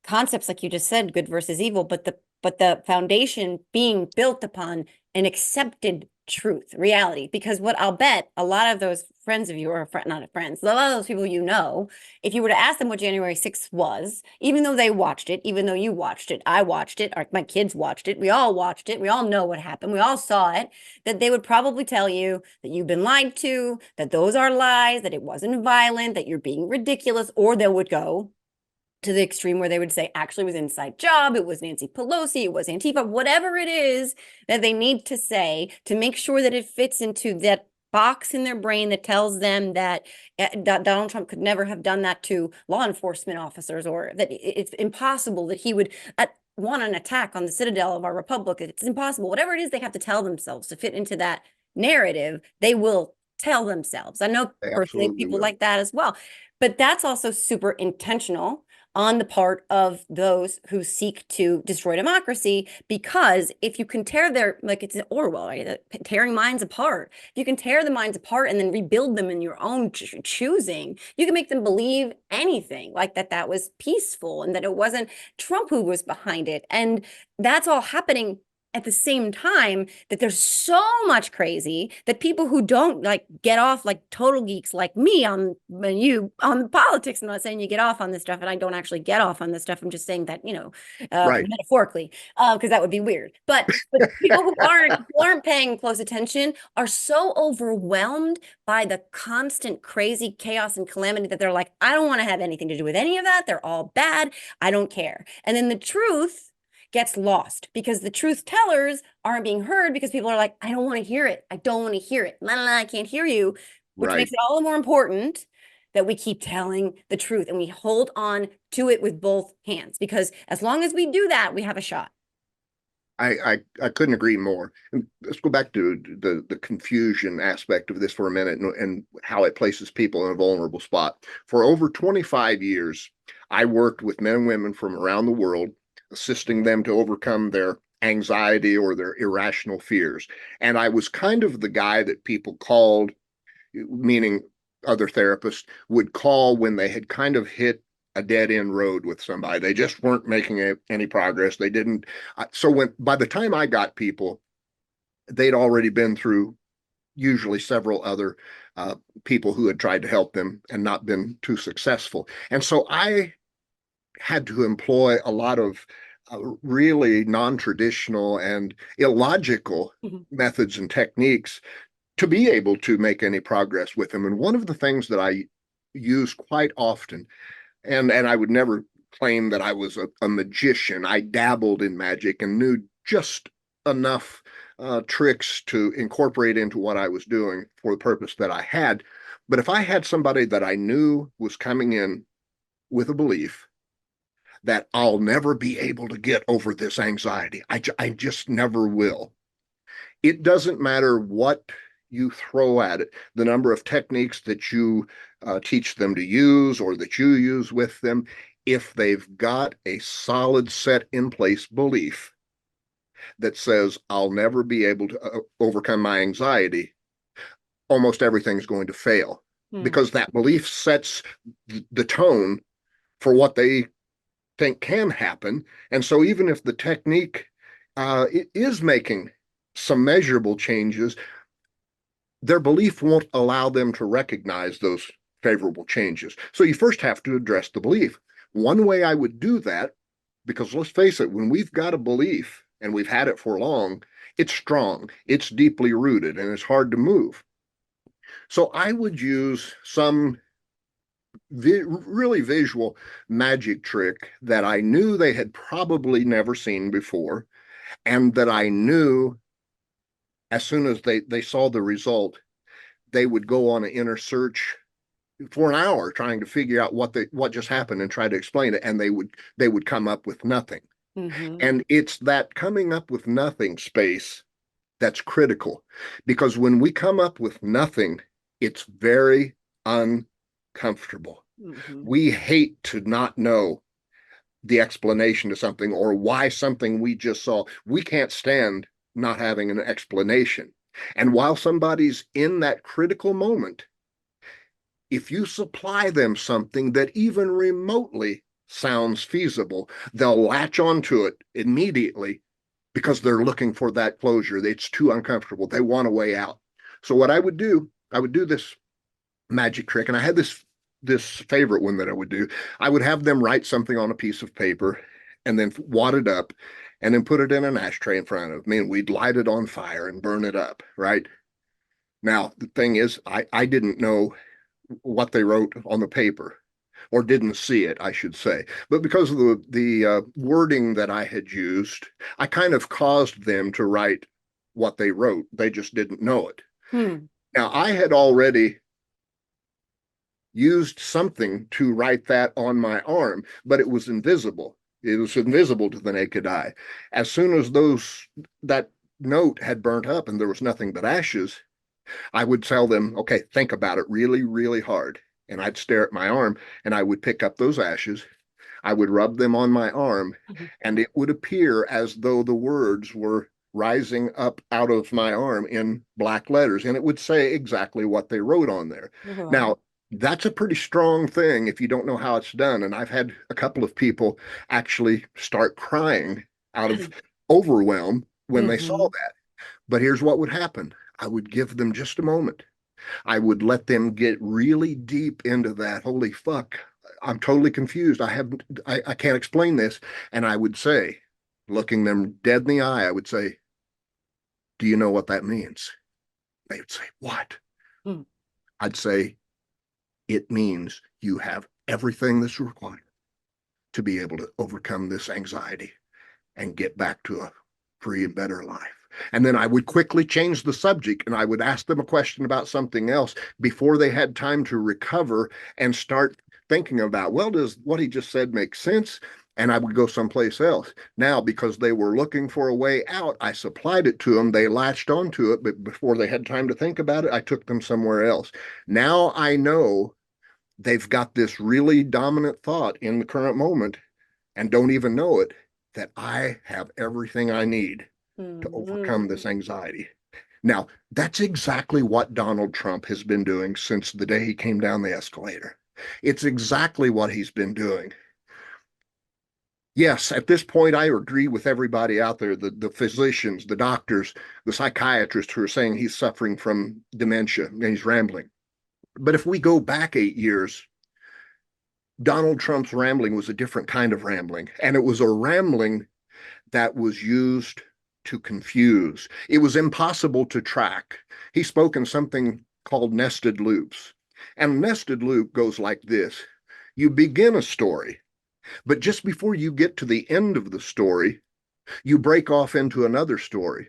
concepts, like you just said, good versus evil, but the foundation being built upon an accepted truth, reality. Because what I'll bet a lot of those friends of you, or not friends, a lot of those people you know, if you were to ask them what January 6th was, even though they watched it, even though you watched it, I watched it, or my kids watched it, we all watched it, we all know what happened, we all saw it, that they would probably tell you that you've been lied to, that those are lies, that it wasn't violent, that you're being ridiculous, or they would go to the extreme where they would say, actually, it was inside job, it was Nancy Pelosi, it was Antifa, whatever it is that they need to say to make sure that it fits into that box in their brain that tells them that Donald Trump could never have done that to law enforcement officers, or that it's impossible that he would want an attack on the citadel of our republic. It's impossible. Whatever it is they have to tell themselves to fit into that narrative, they will tell themselves. I know They personally absolutely people will. like that as well. But that's also super intentional on the part of those who seek to destroy democracy, because if you can tear their, like it's an Orwell, right? Tearing minds apart. If you can tear the minds apart and then rebuild them in your own choosing, you can make them believe anything, like that was peaceful and that it wasn't Trump who was behind it. And that's all happening at the same time that there's so much crazy that people who don't like get off, like total geeks like me on you on politics. I'm not saying you get off on this stuff, and I don't actually get off on this stuff. I'm just saying that, Right. metaphorically, because that would be weird. But people who aren't paying close attention are so overwhelmed by the constant crazy chaos and calamity that they're like, I don't want to have anything to do with any of that. They're all bad. I don't care. And then the truth gets lost because the truth tellers aren't being heard because people are like, I don't want to hear it. I don't want to hear it. La, la, la, I can't hear you, which makes Right. it all the more important that we keep telling the truth and we hold on to it with both hands, because as long as we do that, we have a shot. I couldn't agree more. Let's go back to the confusion aspect of this for a minute, and how it places people in a vulnerable spot. For over 25 years, I worked with men and women from around the world, assisting them to overcome their anxiety or their irrational fears. And I was kind of the guy that people called, meaning other therapists would call when they had kind of hit a dead end road with somebody. They just weren't making any progress. They didn't. So by the time I got people, they'd already been through usually several other people who had tried to help them and not been too successful. And so I had to employ a lot of really non-traditional and illogical methods and techniques to be able to make any progress with them. And one of the things that I use quite often, and I would never claim that I was a magician. I dabbled in magic and knew just enough tricks to incorporate into what I was doing for the purpose that I had. But if I had somebody that I knew was coming in with a belief that I'll never be able to get over this anxiety, I just never will. It doesn't matter what you throw at it, the number of techniques that you teach them to use or that you use with them, if they've got a solid set in place belief that says, I'll never be able to overcome my anxiety, almost everything's going to fail, because that belief sets the tone for what they think can happen. And so even if the technique is making some measurable changes, their belief won't allow them to recognize those favorable changes. So you first have to address the belief. One way I would do that, because let's face it, when we've got a belief and we've had it for long, it's strong, it's deeply rooted, and it's hard to move. So I would use some really visual magic trick that I knew they had probably never seen before, and that I knew as soon as they saw the result, they would go on an inner search for an hour trying to figure out what just happened and try to explain it, and they would come up with nothing. And it's that coming up with nothing space that's critical, because when we come up with nothing, it's very uncomfortable. We hate to not know the explanation to something or why something we just saw. We can't stand not having an explanation. And while somebody's in that critical moment, if you supply them something that even remotely sounds feasible, they'll latch onto it immediately because they're looking for that closure. It's too uncomfortable. They want a way out. So what I would do this magic trick, and I had this favorite one that I would do. I would have them write something on a piece of paper and then wad it up and then put it in an ashtray in front of me, and we'd light it on fire and burn it up, right? Now, the thing is, I didn't know what they wrote on the paper, or didn't see it, I should say. But because of the wording that I had used, I kind of caused them to write what they wrote. They just didn't know it. Now, I had already used something to write that on my arm, but it was invisible. It was invisible to the naked eye. As soon as that note had burnt up and there was nothing but ashes, I would tell them, okay, think about it really, really hard. And I'd stare at my arm and I would pick up those ashes. I would rub them on my arm, and it would appear as though the words were rising up out of my arm in black letters, and it would say exactly what they wrote on there. Wow. Now, that's a pretty strong thing if you don't know how it's done. And I've had a couple of people actually start crying out of overwhelm when they saw that. But here's what would happen. I would give them just a moment. I would let them get really deep into that. Holy fuck, I'm totally confused. I can't explain this. And I would say, looking them dead in the eye, I would say, do you know what that means? They would say, what? I'd say, it means you have everything that's required to be able to overcome this anxiety and get back to a free and better life. And then I would quickly change the subject, and I would ask them a question about something else before they had time to recover and start thinking about, well, does what he just said make sense? And I would go someplace else. Now, because they were looking for a way out, I supplied it to them. They latched onto it, but before they had time to think about it, I took them somewhere else. Now I know they've got this really dominant thought in the current moment and don't even know it, that I have everything I need to overcome this anxiety. Now, that's exactly what Donald Trump has been doing since the day he came down the escalator. It's exactly what he's been doing. Yes, at this point, I agree with everybody out there, the physicians, the doctors, the psychiatrists who are saying he's suffering from dementia and he's rambling. But if we go back 8 years, Donald Trump's rambling was a different kind of rambling, and it was a rambling that was used to confuse. It was impossible to track. He spoke in something called nested loops. And a nested loop goes like this. You begin a story, but just before you get to the end of the story, you break off into another story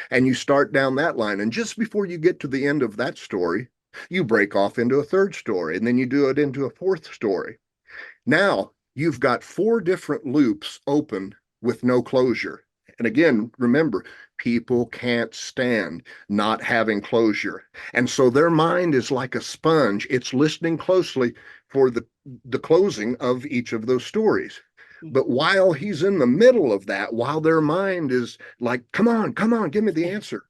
and you start down that line. And just before you get to the end of that story, you break off into a third story, and then you do it into a fourth story. Now you've got 4 different loops open with no closure. And again, remember, people can't stand not having closure. And so their mind is like a sponge. It's listening closely for the closing of each of those stories. But while he's in the middle of that, while their mind is like, come on, give me the answer,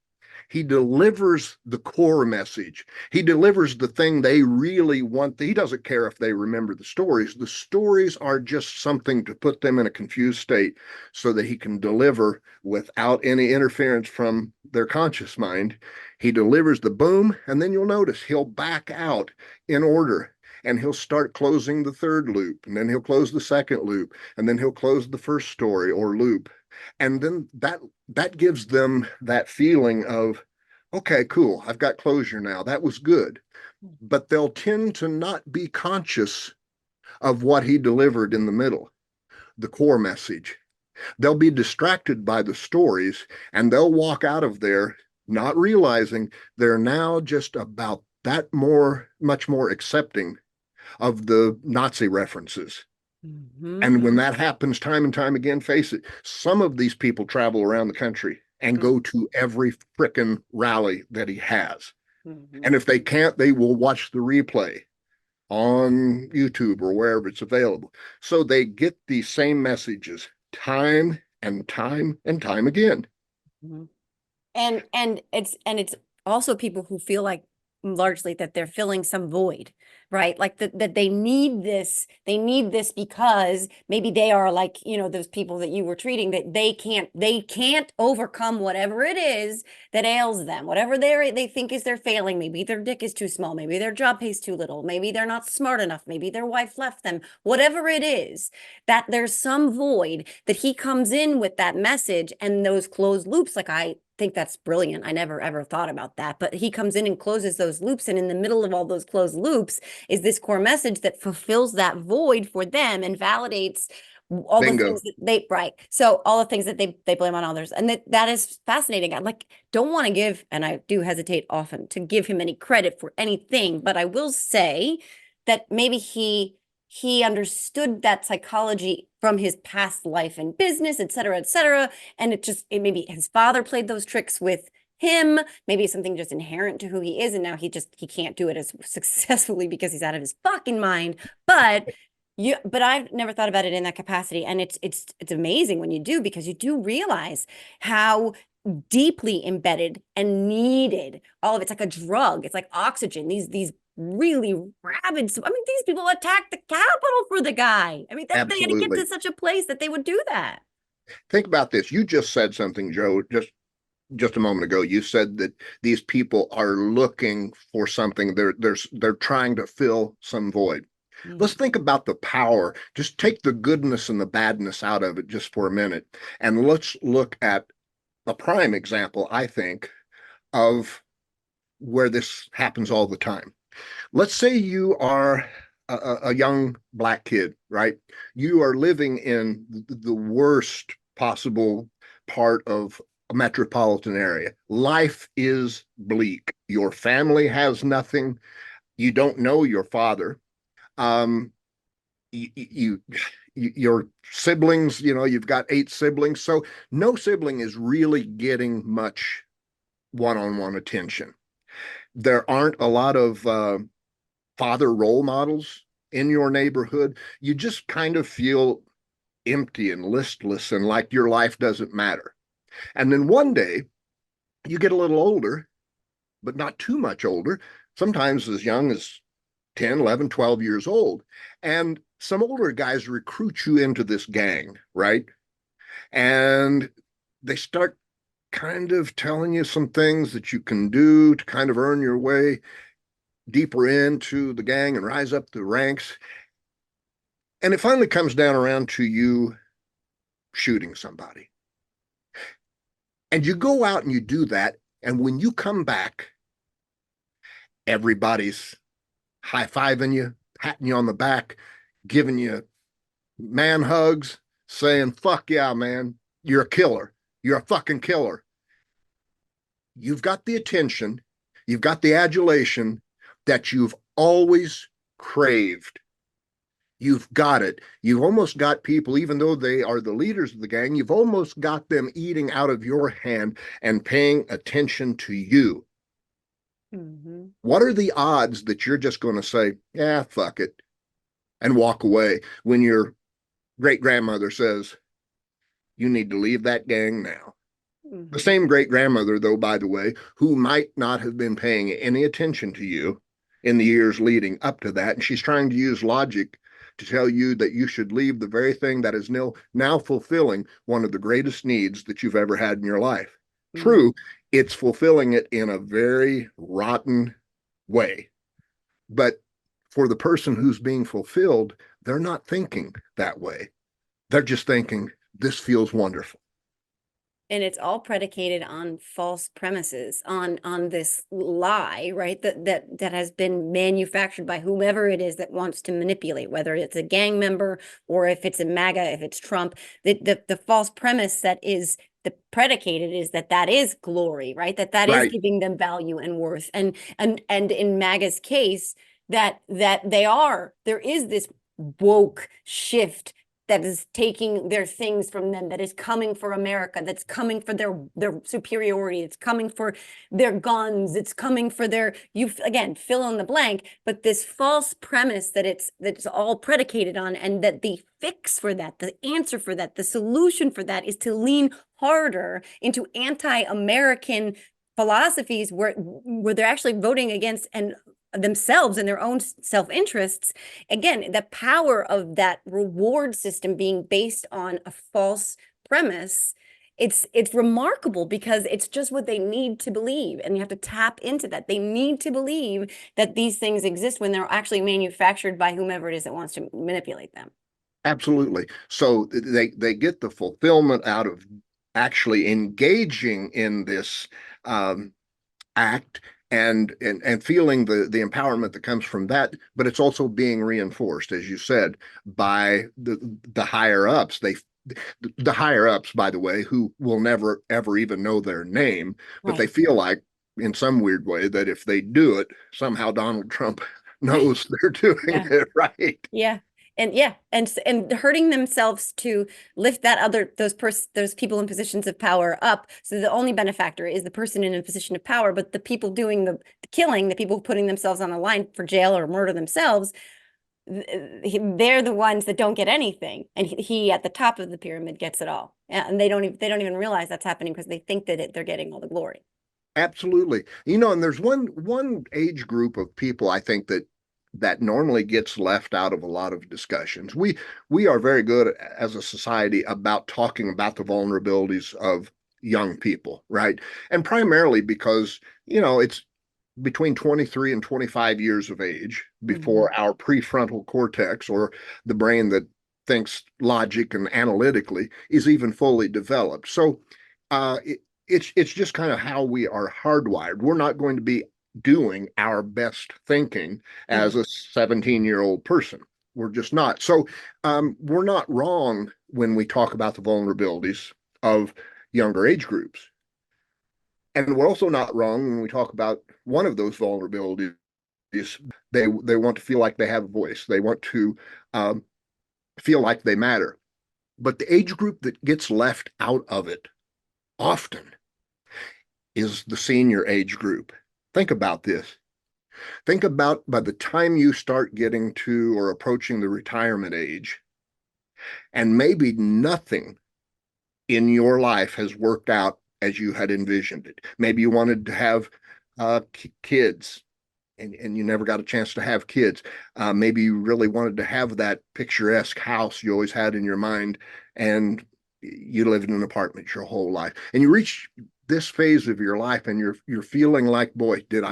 he delivers the core message. He delivers the thing they really want. He doesn't care if they remember the stories. The stories are just something to put them in a confused state so that he can deliver without any interference from their conscious mind. He delivers the boom, and then you'll notice he'll back out in order. And he'll start closing the third loop, and then he'll close the second loop, and then he'll close the first story or loop. And then that gives them that feeling of, okay, cool, I've got closure now. That was good. But they'll tend to not be conscious of what he delivered in the middle, the core message. They'll be distracted by the stories, and they'll walk out of there not realizing they're now just about much more accepting of the Nazi references. And when that happens time and time again, face it, some of these people travel around the country and go to every frickin' rally that he has. And if they can't, they will watch the replay on YouTube or wherever it's available. So they get these same messages time and time and time again. And it's also people who feel like largely that they're filling some void, right? Like that they need this, because maybe they are like, those people that you were treating, that they can't overcome whatever it is that ails them, whatever they think is their failing. Maybe their dick is too small, maybe their job pays too little, maybe they're not smart enough, maybe their wife left them, whatever it is, that there's some void that he comes in with that message and those closed loops. Like, I think that's brilliant. I never ever thought about that, but he comes in and closes those loops, and in the middle of all those closed loops is this core message that fulfills that void for them and validates all the Bingo. things that they right. So all the things that they blame on others, and that is fascinating. I like don't want to give, and I do hesitate often to give him any credit for anything, but I will say that maybe he understood that psychology from his past life and business, et cetera, et cetera. And it maybe his father played those tricks with him. Maybe it's something just inherent to who he is. And now he can't do it as successfully because he's out of his fucking mind. But I've never thought about it in that capacity. And it's amazing when you do, because you do realize how deeply embedded and needed all of it's like a drug. It's like oxygen. These really rabid. I mean, these people attacked the Capitol for the guy. I mean, they had to get Absolutely. to such a place that they would do that. Think about this. You just said something, Joe, just a moment ago. You said that these people are looking for something. They're trying to fill some void. Let's think about the power. Just take the goodness and the badness out of it just for a minute. And let's look at a prime example, I think, of where this happens all the time. Let's say you are a young black kid, right? You are living in the worst possible part of a metropolitan area. Life is bleak. Your family has nothing. You don't know your father. Um, your siblings, you've got 8 siblings, so no sibling is really getting much one-on-one attention. There aren't a lot of father role models in your neighborhood. You just kind of feel empty and listless and like your life doesn't matter. And then one day you get a little older, but not too much older, sometimes as young as 10, 11, 12 years old. And some older guys recruit you into this gang, right? And they start kind of telling you some things that you can do to kind of earn your way deeper into the gang and rise up the ranks. And it finally comes down around to you shooting somebody. And you go out and you do that. And when you come back, everybody's high-fiving you, patting you on the back, giving you man hugs, saying, fuck yeah, man, you're a killer. You're a fucking killer. You've got the attention, you've got the adulation that you've always craved. You've got it. You've almost got people, even though they are the leaders of the gang, you've almost got them eating out of your hand and paying attention to you. Mm-hmm. What are the odds that you're just going to say, yeah, fuck it, and walk away when your great grandmother says, you need to leave that gang now? Mm-hmm. The same great grandmother, though, by the way, who might not have been paying any attention to you in the years leading up to that. And she's trying to use logic to tell you that you should leave the very thing that is now fulfilling one of the greatest needs that you've ever had in your life. Mm-hmm. True, it's fulfilling it in a very rotten way. But for the person who's being fulfilled, they're not thinking that way. They're just thinking, this feels wonderful. And it's all predicated on false premises, on this lie, right? That has been manufactured by whomever it is that wants to manipulate, whether it's a gang member or if it's a Maga, if it's Trump. The false premise that is the predicated is that is glory, right? That right. is giving them value and worth. And in Maga's case, that there is this woke shift that is taking their things from them, that is coming for America, that's coming for their superiority, it's coming for their guns, it's coming for their, again, fill in the blank, but this false premise that's all predicated on, and that the fix for that, the answer for that, the solution for that is to lean harder into anti-American philosophies where they're actually voting against and themselves and their own self-interests. Again, the power of that reward system being based on a false premise, it's remarkable because it's just what they need to believe, and you have to tap into that. They need to believe that these things exist when they're actually manufactured by whomever it is that wants to manipulate them. Absolutely. So they get the fulfillment out of actually engaging in this um, act and feeling the empowerment that comes from that, but it's also being reinforced, as you said, by the higher ups. The higher ups, by the way, who will never ever even know their name, but they Right. feel like in some weird way that if they do it, somehow Donald Trump Right. knows they're doing Yeah. it right. Yeah. And yeah, and hurting themselves to lift that other those people in positions of power up. So the only benefactor is the person in a position of power, but the people doing the killing, the people putting themselves on the line for jail or murder themselves, they're the ones that don't get anything, and he at the top of the pyramid gets it all. And they don't even realize that's happening because they think that they're getting all the glory. Absolutely. You know, and there's one age group of people I think that normally gets left out of a lot of discussions. We are very good as a society about talking about the vulnerabilities of young people, right? And primarily because, you know, it's between 23 and 25 years of age Mhm. before our prefrontal cortex, or the brain that thinks logic and analytically, is even fully developed. So it's just kind of how we are hardwired. We're not going to be doing our best thinking as Mhm. a 17-year-old person. We're just not. So we're not wrong when we talk about the vulnerabilities of younger age groups. And we're also not wrong when we talk about one of those vulnerabilities. They want to feel like they have a voice. They want to um, feel like they matter. But the age group that gets left out of it often is the senior age group. Think about this. Think about by the time you start getting to or approaching the retirement age, and maybe nothing in your life has worked out as you had envisioned it. Maybe you wanted to have kids, and you never got a chance to have kids. Maybe you really wanted to have that picturesque house you always had in your mind, and you lived in an apartment your whole life. And you reach this phase of your life, and you're feeling like, boy, did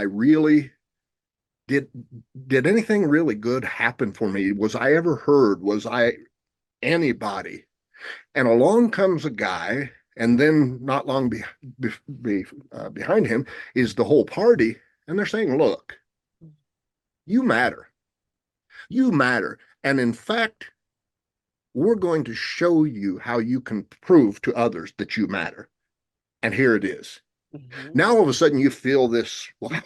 did anything really good happen for me? Was I ever heard? Was I anybody? And along comes a guy, and then not long behind him is the whole party, and they're saying, "Look, you matter. You matter. And in fact, we're going to show you how you can prove to others that you matter. And here it is." Mhm. Now all of a sudden you feel this, wow,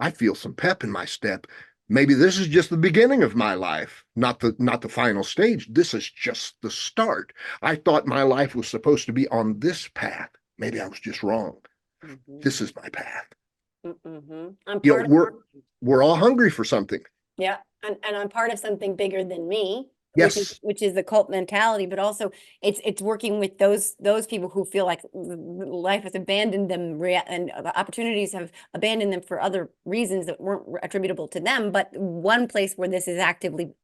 I feel some pep in my step. Maybe this is just the beginning of my life, not the final stage. This is just the start. I thought my life was supposed to be on this path. Maybe I was just wrong. Mhm. This is my path. Mhm. I'm You know, part of we're all hungry for something. Yeah, and I'm part of something bigger than me, Yes, which is the cult mentality, but also it's working with those people who feel like life has abandoned them and opportunities have abandoned them for other reasons that weren't attributable to them. But one place where this is actively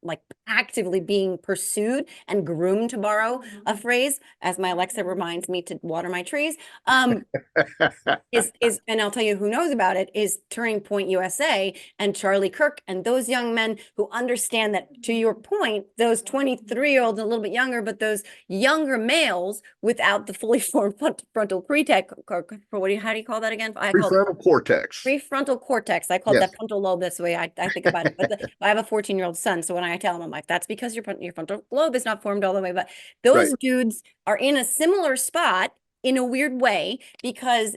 being pursued and groomed, to borrow a phrase, as my Alexa reminds me to water my trees, is and I'll tell you who knows about it, is Turning Point USA and Charlie Kirk and those young men who understand that, to your point, those 23-year-olds, a little bit younger, but those younger males without the fully formed frontal cortex, how do you call that again? I call it prefrontal cortex. prefrontal cortex. I call it Yes, that frontal lobe. That's the way I think about it. But I have a 14-year-old son, so when I tell him, I'm like, that's because your frontal lobe is not formed all the way. But right. those dudes are in a similar spot in a weird way because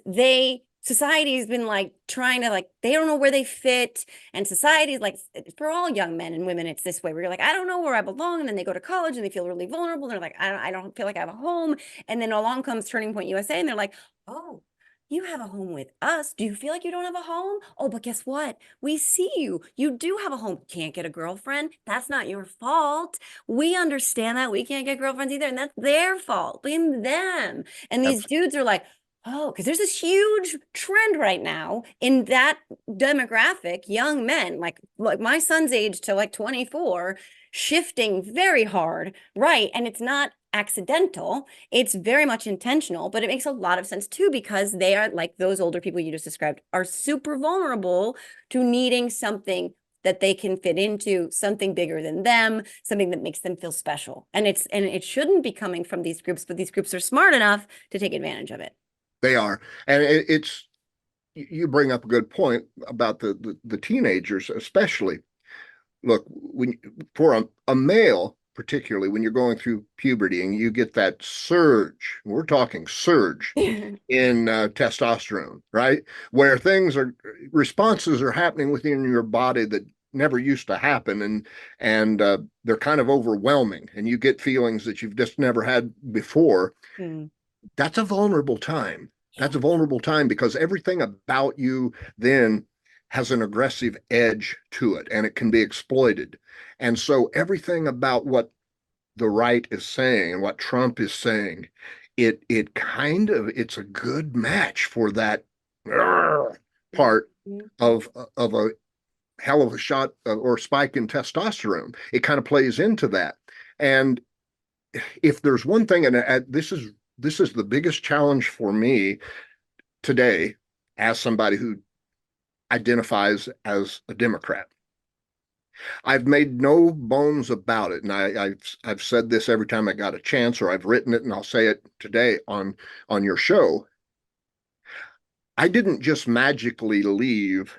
society's been like trying to, like, they don't know where they fit, and society's like, for all young men and women, it's this way where you're like, I don't know where I belong, and then they go to college and they feel really vulnerable, and they're like, I don't feel like I have a home, and then along comes Turning Point USA, and they're like, oh, you have a home with us. Do you feel like you don't have a home? Oh, but guess what? We see you. You do have a home. Can't get a girlfriend. That's not your fault. We understand that. We can't get girlfriends either. And that's their fault. Blame them. And these dudes are like, Oh, because there's this huge trend right now in that demographic, young men, like my son's age to like 24, shifting very hard, right? And it's not accidental. It's very much intentional, but it makes a lot of sense too, because they are like those older people you just described are super vulnerable to needing something that they can fit into, something bigger than them, something that makes them feel special. And it shouldn't be coming from these groups, but these groups are smart enough to take advantage of it. They are, and it's you bring up a good point about the teenagers, especially. Look, when for a male, particularly when you're going through puberty and you get that surge, we're talking surge in testosterone, right? Where responses are happening within your body that never used to happen, and they're kind of overwhelming, and you get feelings that you've just never had before. Mm. That's a vulnerable time. That's a vulnerable time because everything about you then has an aggressive edge to it and it can be exploited. And so everything about what the right is saying and what Trump is saying, it's a good match for that part of a hell of a shot or spike in testosterone. It kind of plays into that. And if there's one thing, and this is the biggest challenge for me today as somebody who identifies as a Democrat. I've made no bones about it, and I've said this every time I got a chance, or I've written it, and I'll say it today on your show. I didn't just magically leave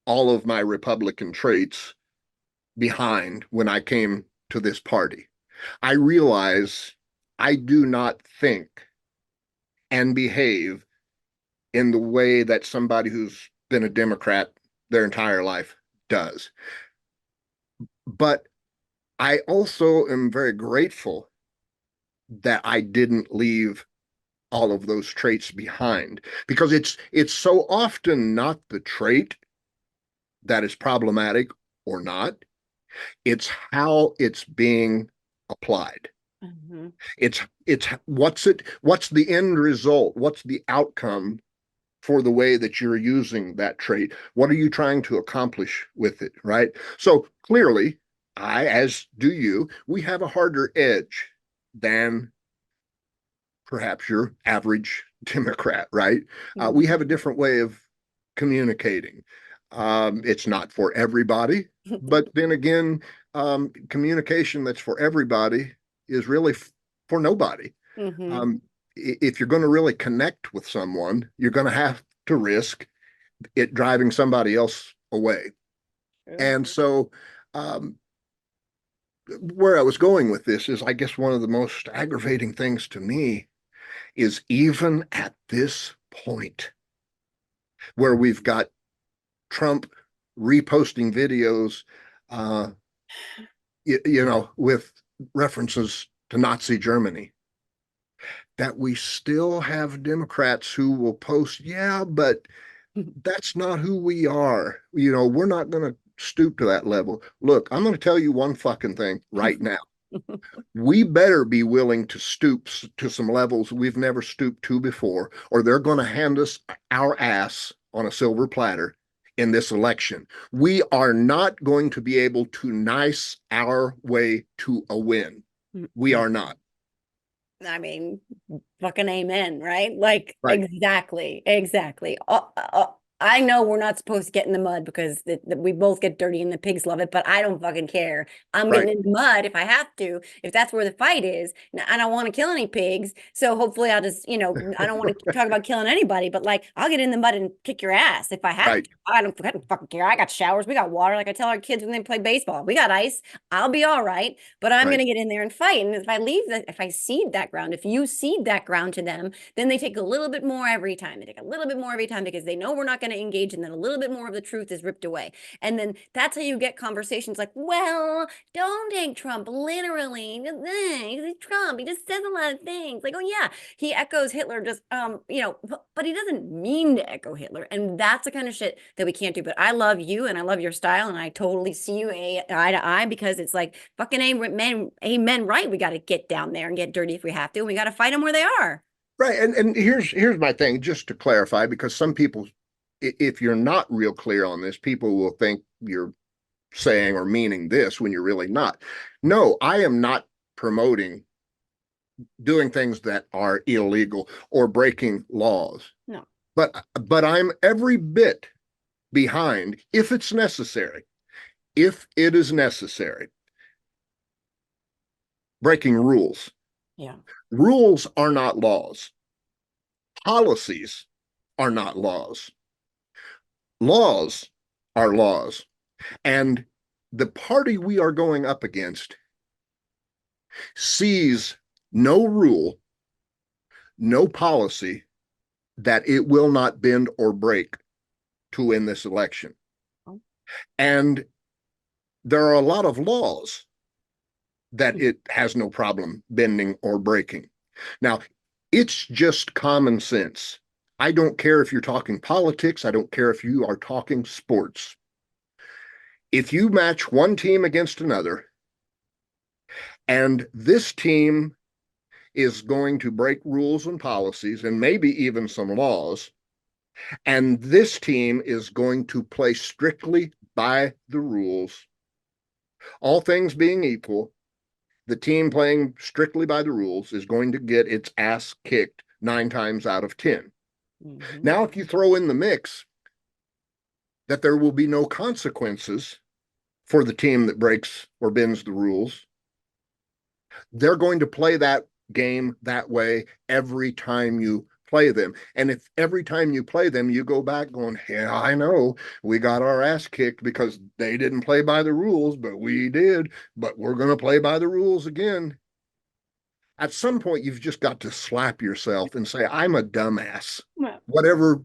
all of my Republican traits behind when I came to this party. I realize I do not think and behave in the way that somebody who's been a Democrat their entire life does. But I also am very grateful that I didn't leave all of those traits behind because it's so often not the trait that is problematic or not. It's how it's being applied. Mm-hmm. It's what's the end result? What's the outcome for the way that you're using that trait? What are you trying to accomplish with it, right? So clearly, as do you, we have a harder edge than perhaps your average Democrat, right? Mm-hmm. We have a different way of communicating. It's not for everybody, but then again, communication that's for everybody is really for nobody. Mm-hmm. If you're going to really connect with someone, you're going to have to risk it driving somebody else away. Mm-hmm. And so, where I was going with this is, I guess one of the most aggravating things to me is even at this point where we've got Trump reposting videos, with references to Nazi Germany, that we still have Democrats who will post, yeah, but that's not who we are. We're not going to stoop to that level. Look, I'm going to tell you one fucking thing right now. We better be willing to stoop to some levels we've never stooped to before, or they're going to hand us our ass on a silver platter in this election. We are not going to be able to nice our way to a win. We are not. I mean, fucking amen, right? Like, right. Exactly. I know we're not supposed to get in the mud because we both get dirty and the pigs love it, but I don't fucking care. I'm getting in the mud if I have to, if that's where the fight is. Now, I don't want to kill any pigs, so hopefully I'll just, I don't want to talk about killing anybody, but like, I'll get in the mud and kick your ass if I have to. I don't fucking care. I got showers. We got water. Like I tell our kids when they play baseball, we got ice. I'll be all right, but I'm going to get in there and fight. And if I cede that ground, if you cede that ground to them, then they take a little bit more every time. They take a little bit more every time because they know we're not going to engage, and then a little bit more of the truth is ripped away. And then that's how you get conversations like, well, don't take Trump literally. He's Trump. He just says a lot of things. Like, oh yeah, he echoes Hitler just, but he doesn't mean to echo Hitler. And that's the kind of shit that we can't do. But I love you and I love your style, and I totally see you eye to eye, because it's like fucking amen, right? We got to get down there and get dirty if we have to. And we got to fight them where they are. Right. And here's my thing, just to clarify, because some people, if you're not real clear on this, people will think you're saying or meaning this when you're really not. No, I am not promoting doing things that are illegal or breaking laws. No. But I'm every bit behind if it's necessary. If it is necessary, breaking rules. Yeah. Rules are not laws. Policies are not laws. Laws are laws. And the party we are going up against sees no rule, no policy that it will not bend or break to win this election. And there are a lot of laws that it has no problem bending or breaking. Now, it's just common sense. I don't care if you're talking politics. I don't care if you are talking sports. If you match one team against another, and this team is going to break rules and policies and maybe even some laws, and this team is going to play strictly by the rules, all things being equal, the team playing strictly by the rules is going to get its ass kicked 9 times out of 10. Mm-hmm. Now, if you throw in the mix that there will be no consequences for the team that breaks or bends the rules, they're going to play that game that way every time you play them. And if every time you play them, you go back going, yeah, I know we got our ass kicked because they didn't play by the rules, but we did, but we're going to play by the rules again. At some point, you've just got to slap yourself and say, I'm a dumbass. Well, whatever,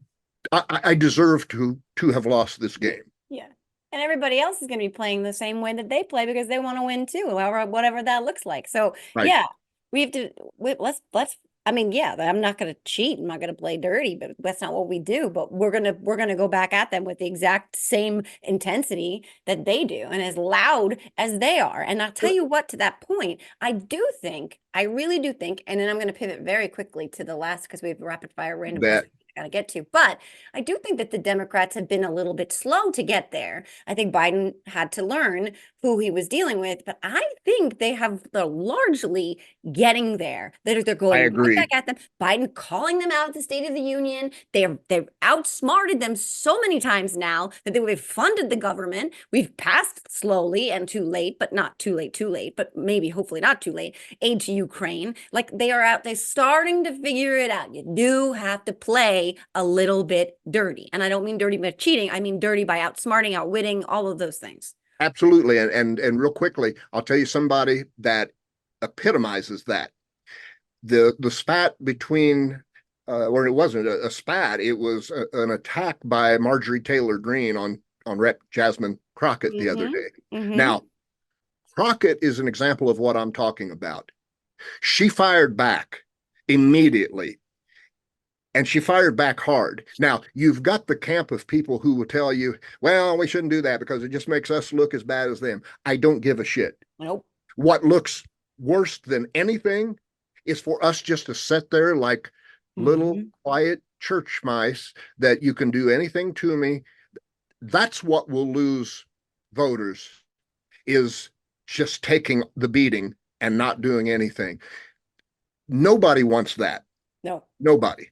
I deserve to have lost this game. Yeah. And everybody else is going to be playing the same way that they play because they want to win too, whatever that looks like. So right. Yeah, we have to, let's, I mean, yeah, I'm not going to cheat. I'm not going to play dirty, but that's not what we do. But we're going to go back at them with the exact same intensity that they do and as loud as they are. And I'll tell you what, to that point, I really do think, and then I'm going to pivot very quickly to the last, because we have rapid fire random questions got to get to. But I do think that the Democrats have been a little bit slow to get there. I think Biden had to learn who he was dealing with, but I think they're largely getting there. They're going right back at them. Biden calling them out at the State of the Union. They've outsmarted them so many times now that they've funded the government. We've passed slowly and too late, but not too late, but maybe hopefully not too late, aid to Ukraine. Like they're starting to figure it out. You do have to play a little bit dirty. And I don't mean dirty by cheating. I mean dirty by outsmarting, outwitting, all of those things. Absolutely. And real quickly, I'll tell you somebody that epitomizes that. The spat between, or it wasn't a spat, it was an attack by Marjorie Taylor Greene on Rep. Jasmine Crockett the other day. Now, Crockett is an example of what I'm talking about. She fired back immediately. And she fired back hard. Now, you've got the camp of people who will tell you, well, we shouldn't do that because it just makes us look as bad as them. I don't give a shit. Nope. What looks worse than anything is for us just to sit there like little quiet church mice that you can do anything to me. That's what will lose voters, is just taking the beating and not doing anything. Nobody wants that. No. Nobody.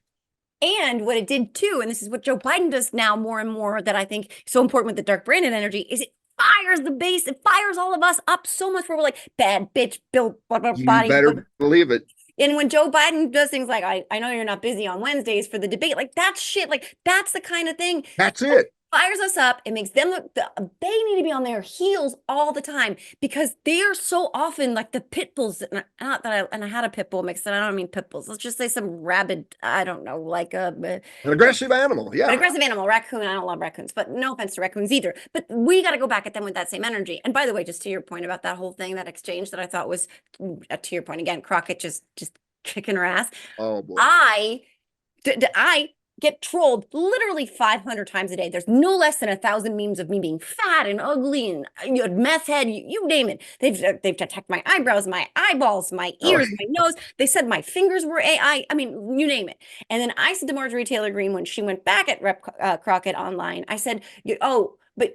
And what it did too, and this is what Joe Biden does now more and more that I think is so important with the dark branded energy, is it fires the base. It fires all of us up so much where we're like, bad bitch, built body. You better believe it. And when Joe Biden does things like, I know you're not busy on Wednesdays for the debate, like that's shit. Like that's the kind of thing. That's it. Fires us up. It makes them look, they need to be on their heels all the time because they are so often like the pit bulls. Not that I had a pit bull mixed. I don't mean pit bulls. Let's just say some rabid, I don't know, like an aggressive animal. Yeah. An aggressive animal, raccoon. I don't love raccoons, but no offense to raccoons either. But we got to go back at them with that same energy. And by the way, just to your point about that whole thing, that exchange that I thought was, to your point again, Crockett just kicking her ass. Oh boy. I get trolled literally 500 times a day. There's no less than 1,000 memes of me being fat and ugly and meth head, you name it. They've attacked my eyebrows, my eyeballs, my Oh, ears, my nose. They said my fingers were AI. I mean, you name it. And then I said to Marjorie Taylor Greene when she went back at Rep Crockett online, I said, oh, but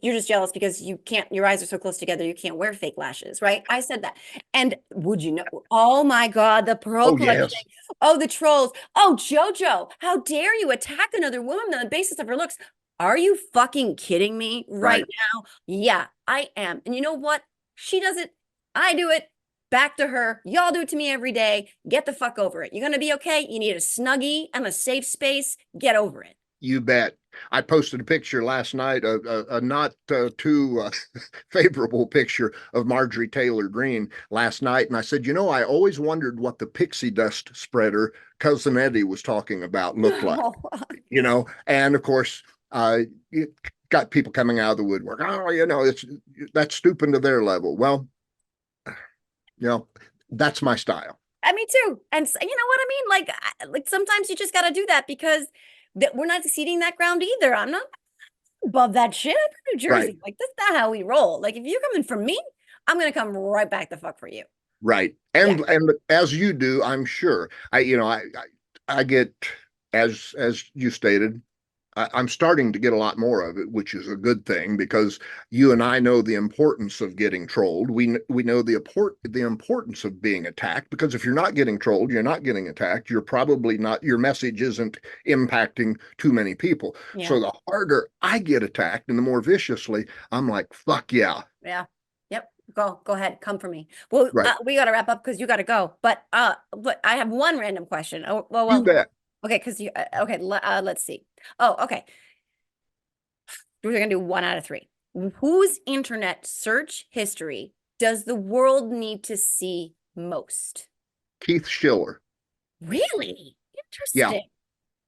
you're just jealous because you can't, your eyes are so close together, you can't wear fake lashes, right? I said that. And would you know, oh my God, the Pearl oh Clutch yes. thing. Oh, the trolls. Oh, JoJo, how dare you attack another woman on the basis of her looks? Are you fucking kidding me right Right. now? Yeah, I am. And you know what? She does it. I do it. Back to her. Y'all do it to me every day. Get the fuck over it. You're going to be okay. You need a snuggie and a safe space. Get over it. You bet. I posted a picture last night, a not too favorable picture of Marjorie Taylor Greene last night. And I said, you know, I always wondered what the pixie dust spreader Cousin Eddie was talking about looked like, you know, and of course, it got people coming out of the woodwork. Oh, you know, that's stooping to their level. Well, you know, that's my style. Me too. And you know what I mean? Like sometimes you just got to do that because we're not ceding that ground either. I'm not above that shit. I'm from New Right. Jersey. Like, that's not how we roll. Like, if you're coming for me, I'm gonna come right back the fuck for you. Right. Yeah. And as you do, I'm sure. I get, as you stated, I'm starting to get a lot more of it, which is a good thing because you and I know the importance of getting trolled. We know the importance of being attacked because if you're not getting trolled, you're not getting attacked. You're probably not, your message isn't impacting too many people. Yeah. So the harder I get attacked and the more viciously, I'm like, fuck yeah. Yeah. Yep. Go ahead. Come for me. Well, Right. we gotta wrap up because you gotta go. But I have one random question. Oh, You bet. okay, because you okay, let's see. Oh, okay. We're gonna do 1 out of 3. Whose internet search history does the world need to see most? Keith Schiller. Really? Yeah. Interesting.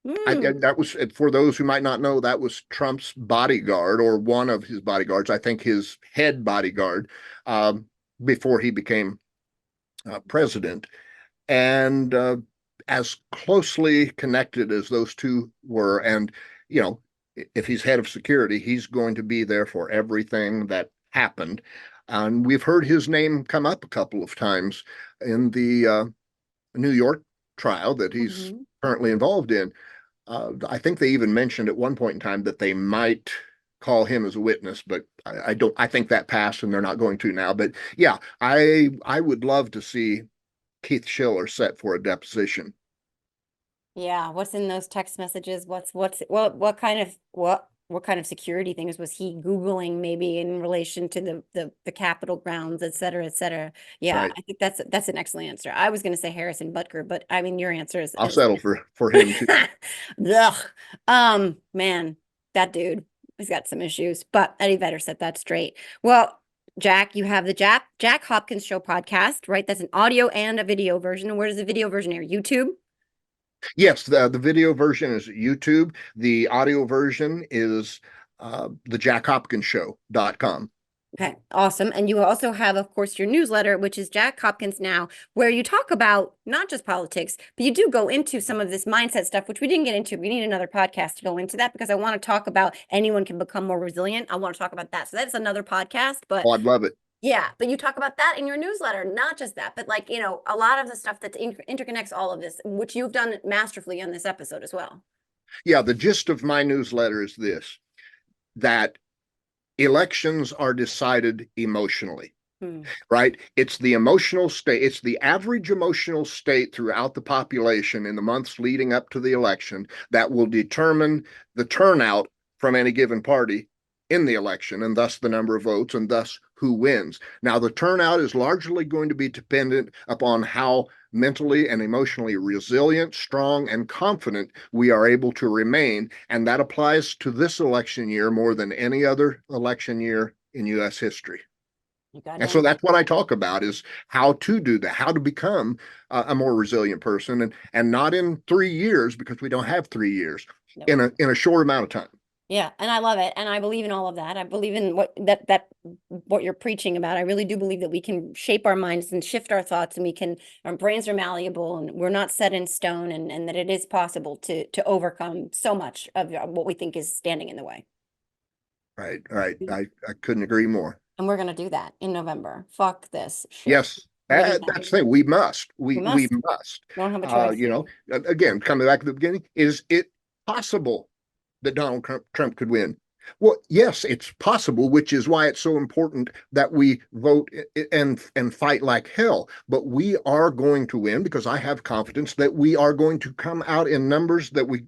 Hmm. That was, for those who might not know, that was Trump's bodyguard or one of his bodyguards. I think his head bodyguard um, before he became president. And as closely connected as those two were, and you know, if he's head of security, he's going to be there for everything that happened. And we've heard his name come up a couple of times in the New York trial that he's Mhm. currently involved in. I think they even mentioned at one point in time that they might call him as a witness, but I don't. I think that passed, and they're not going to now. But yeah, I would love to see Keith Schiller set for a deposition. Yeah, what's in those text messages? What kind of security things was he Googling maybe in relation to the Capitol grounds, et cetera, et cetera. Yeah, Right. I think that's an excellent answer. I was gonna say Harrison Butker, but I mean your answer is, I'll settle for him too. ugh. Man, that dude has got some issues, but Eddie Vedder set that straight. Well, Jack, you have the Jack Hopkins Show podcast, right? That's an audio and a video version. And where does the video version air? YouTube? Yes, the video version is YouTube. The audio version is the jackhopkinsshow.com. Okay, awesome. And you also have, of course, your newsletter, which is Jack Hopkins Now, where you talk about not just politics, but you do go into some of this mindset stuff, which we didn't get into. We need another podcast to go into that because I want to talk about anyone can become more resilient. I want to talk about that. So that's another podcast. But Oh, I'd love it. yeah, but you talk about that in your newsletter, not just that, but like, a lot of the stuff that interconnects all of this, which you've done masterfully on this episode as well. Yeah, the gist of my newsletter is this, that elections are decided emotionally. Hmm. Right? It's the emotional state, it's the average emotional state throughout the population in the months leading up to the election that will determine the turnout from any given party in the election, and thus the number of votes, and thus who wins. Now, the turnout is largely going to be dependent upon how mentally and emotionally resilient, strong, and confident we are able to remain. And that applies to this election year more than any other election year in U.S. history. You got And so damn. that's what I talk about is how to do that, how to become a more resilient person, and not in 3 years because we don't have 3 years, No. in a short amount of time. Yeah, and I love it, and I believe in all of that. I believe in what you're preaching about. I really do believe that we can shape our minds and shift our thoughts, and we can. Our brains are malleable, and we're not set in stone, and that it is possible to overcome so much of what we think is standing in the way. Right, right. I couldn't agree more. And we're gonna do that in November. Fuck this shit. Yes, What do you that's think? the thing. We must. We We must. must. We don't have a choice. Again, coming back to the beginning, is it possible that Donald Trump could win? Well, yes, it's possible, which is why it's so important that we vote and fight like hell. But we are going to win because I have confidence that we are going to come out in numbers that we'd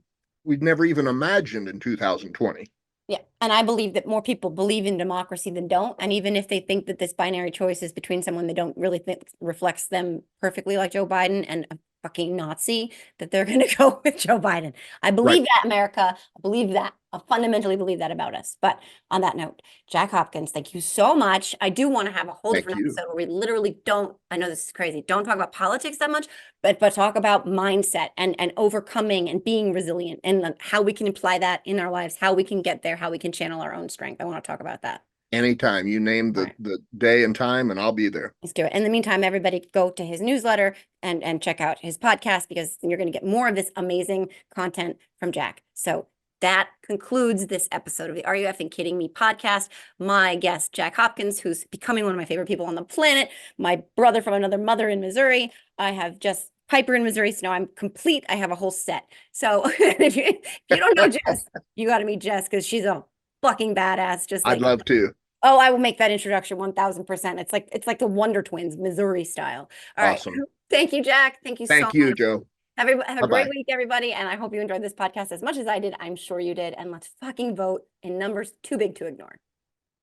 never even imagined in 2020. Yeah, and I believe that more people believe in democracy than don't. And even if they think that this binary choice is between someone they don't really think reflects them perfectly, like Joe Biden, and a fucking Nazi, that they're going to go with Joe Biden. I Right. believe that, America. I believe that. I fundamentally believe that about us. But on that note, Jack Hopkins, thank you so much. I do want to have a whole Thank different you. episode where we literally don't, I know this is crazy, don't talk about politics that much, but talk about mindset and overcoming and being resilient and how we can apply that in our lives, how we can get there, how we can channel our own strength. I want to talk about that. Anytime you name All right, the day and time, and I'll be there. let's do it. In the meantime, everybody go to his newsletter and check out his podcast, because you're going to get more of this amazing content from Jack. So that concludes this episode of the Are You Effing Kidding Me podcast. My guest, Jack Hopkins, who's becoming one of my favorite people on the planet, my brother from another mother in Missouri. I have just Piper in Missouri, so now I'm complete. I have a whole set. So if you don't know Jess, you got to meet Jess, because she's a fucking badass, just I'd like, love to. oh, I will make that introduction 1000%. It's like the Wonder Twins, Missouri style. All right. Awesome. Thank you, Jack. Thank you so Thank you, much. Joe. Have a Bye great bye. week, everybody. And I hope you enjoyed this podcast as much as I did. I'm sure you did. And let's fucking vote in numbers too big to ignore.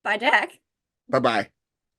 Bye, Jack. Bye bye.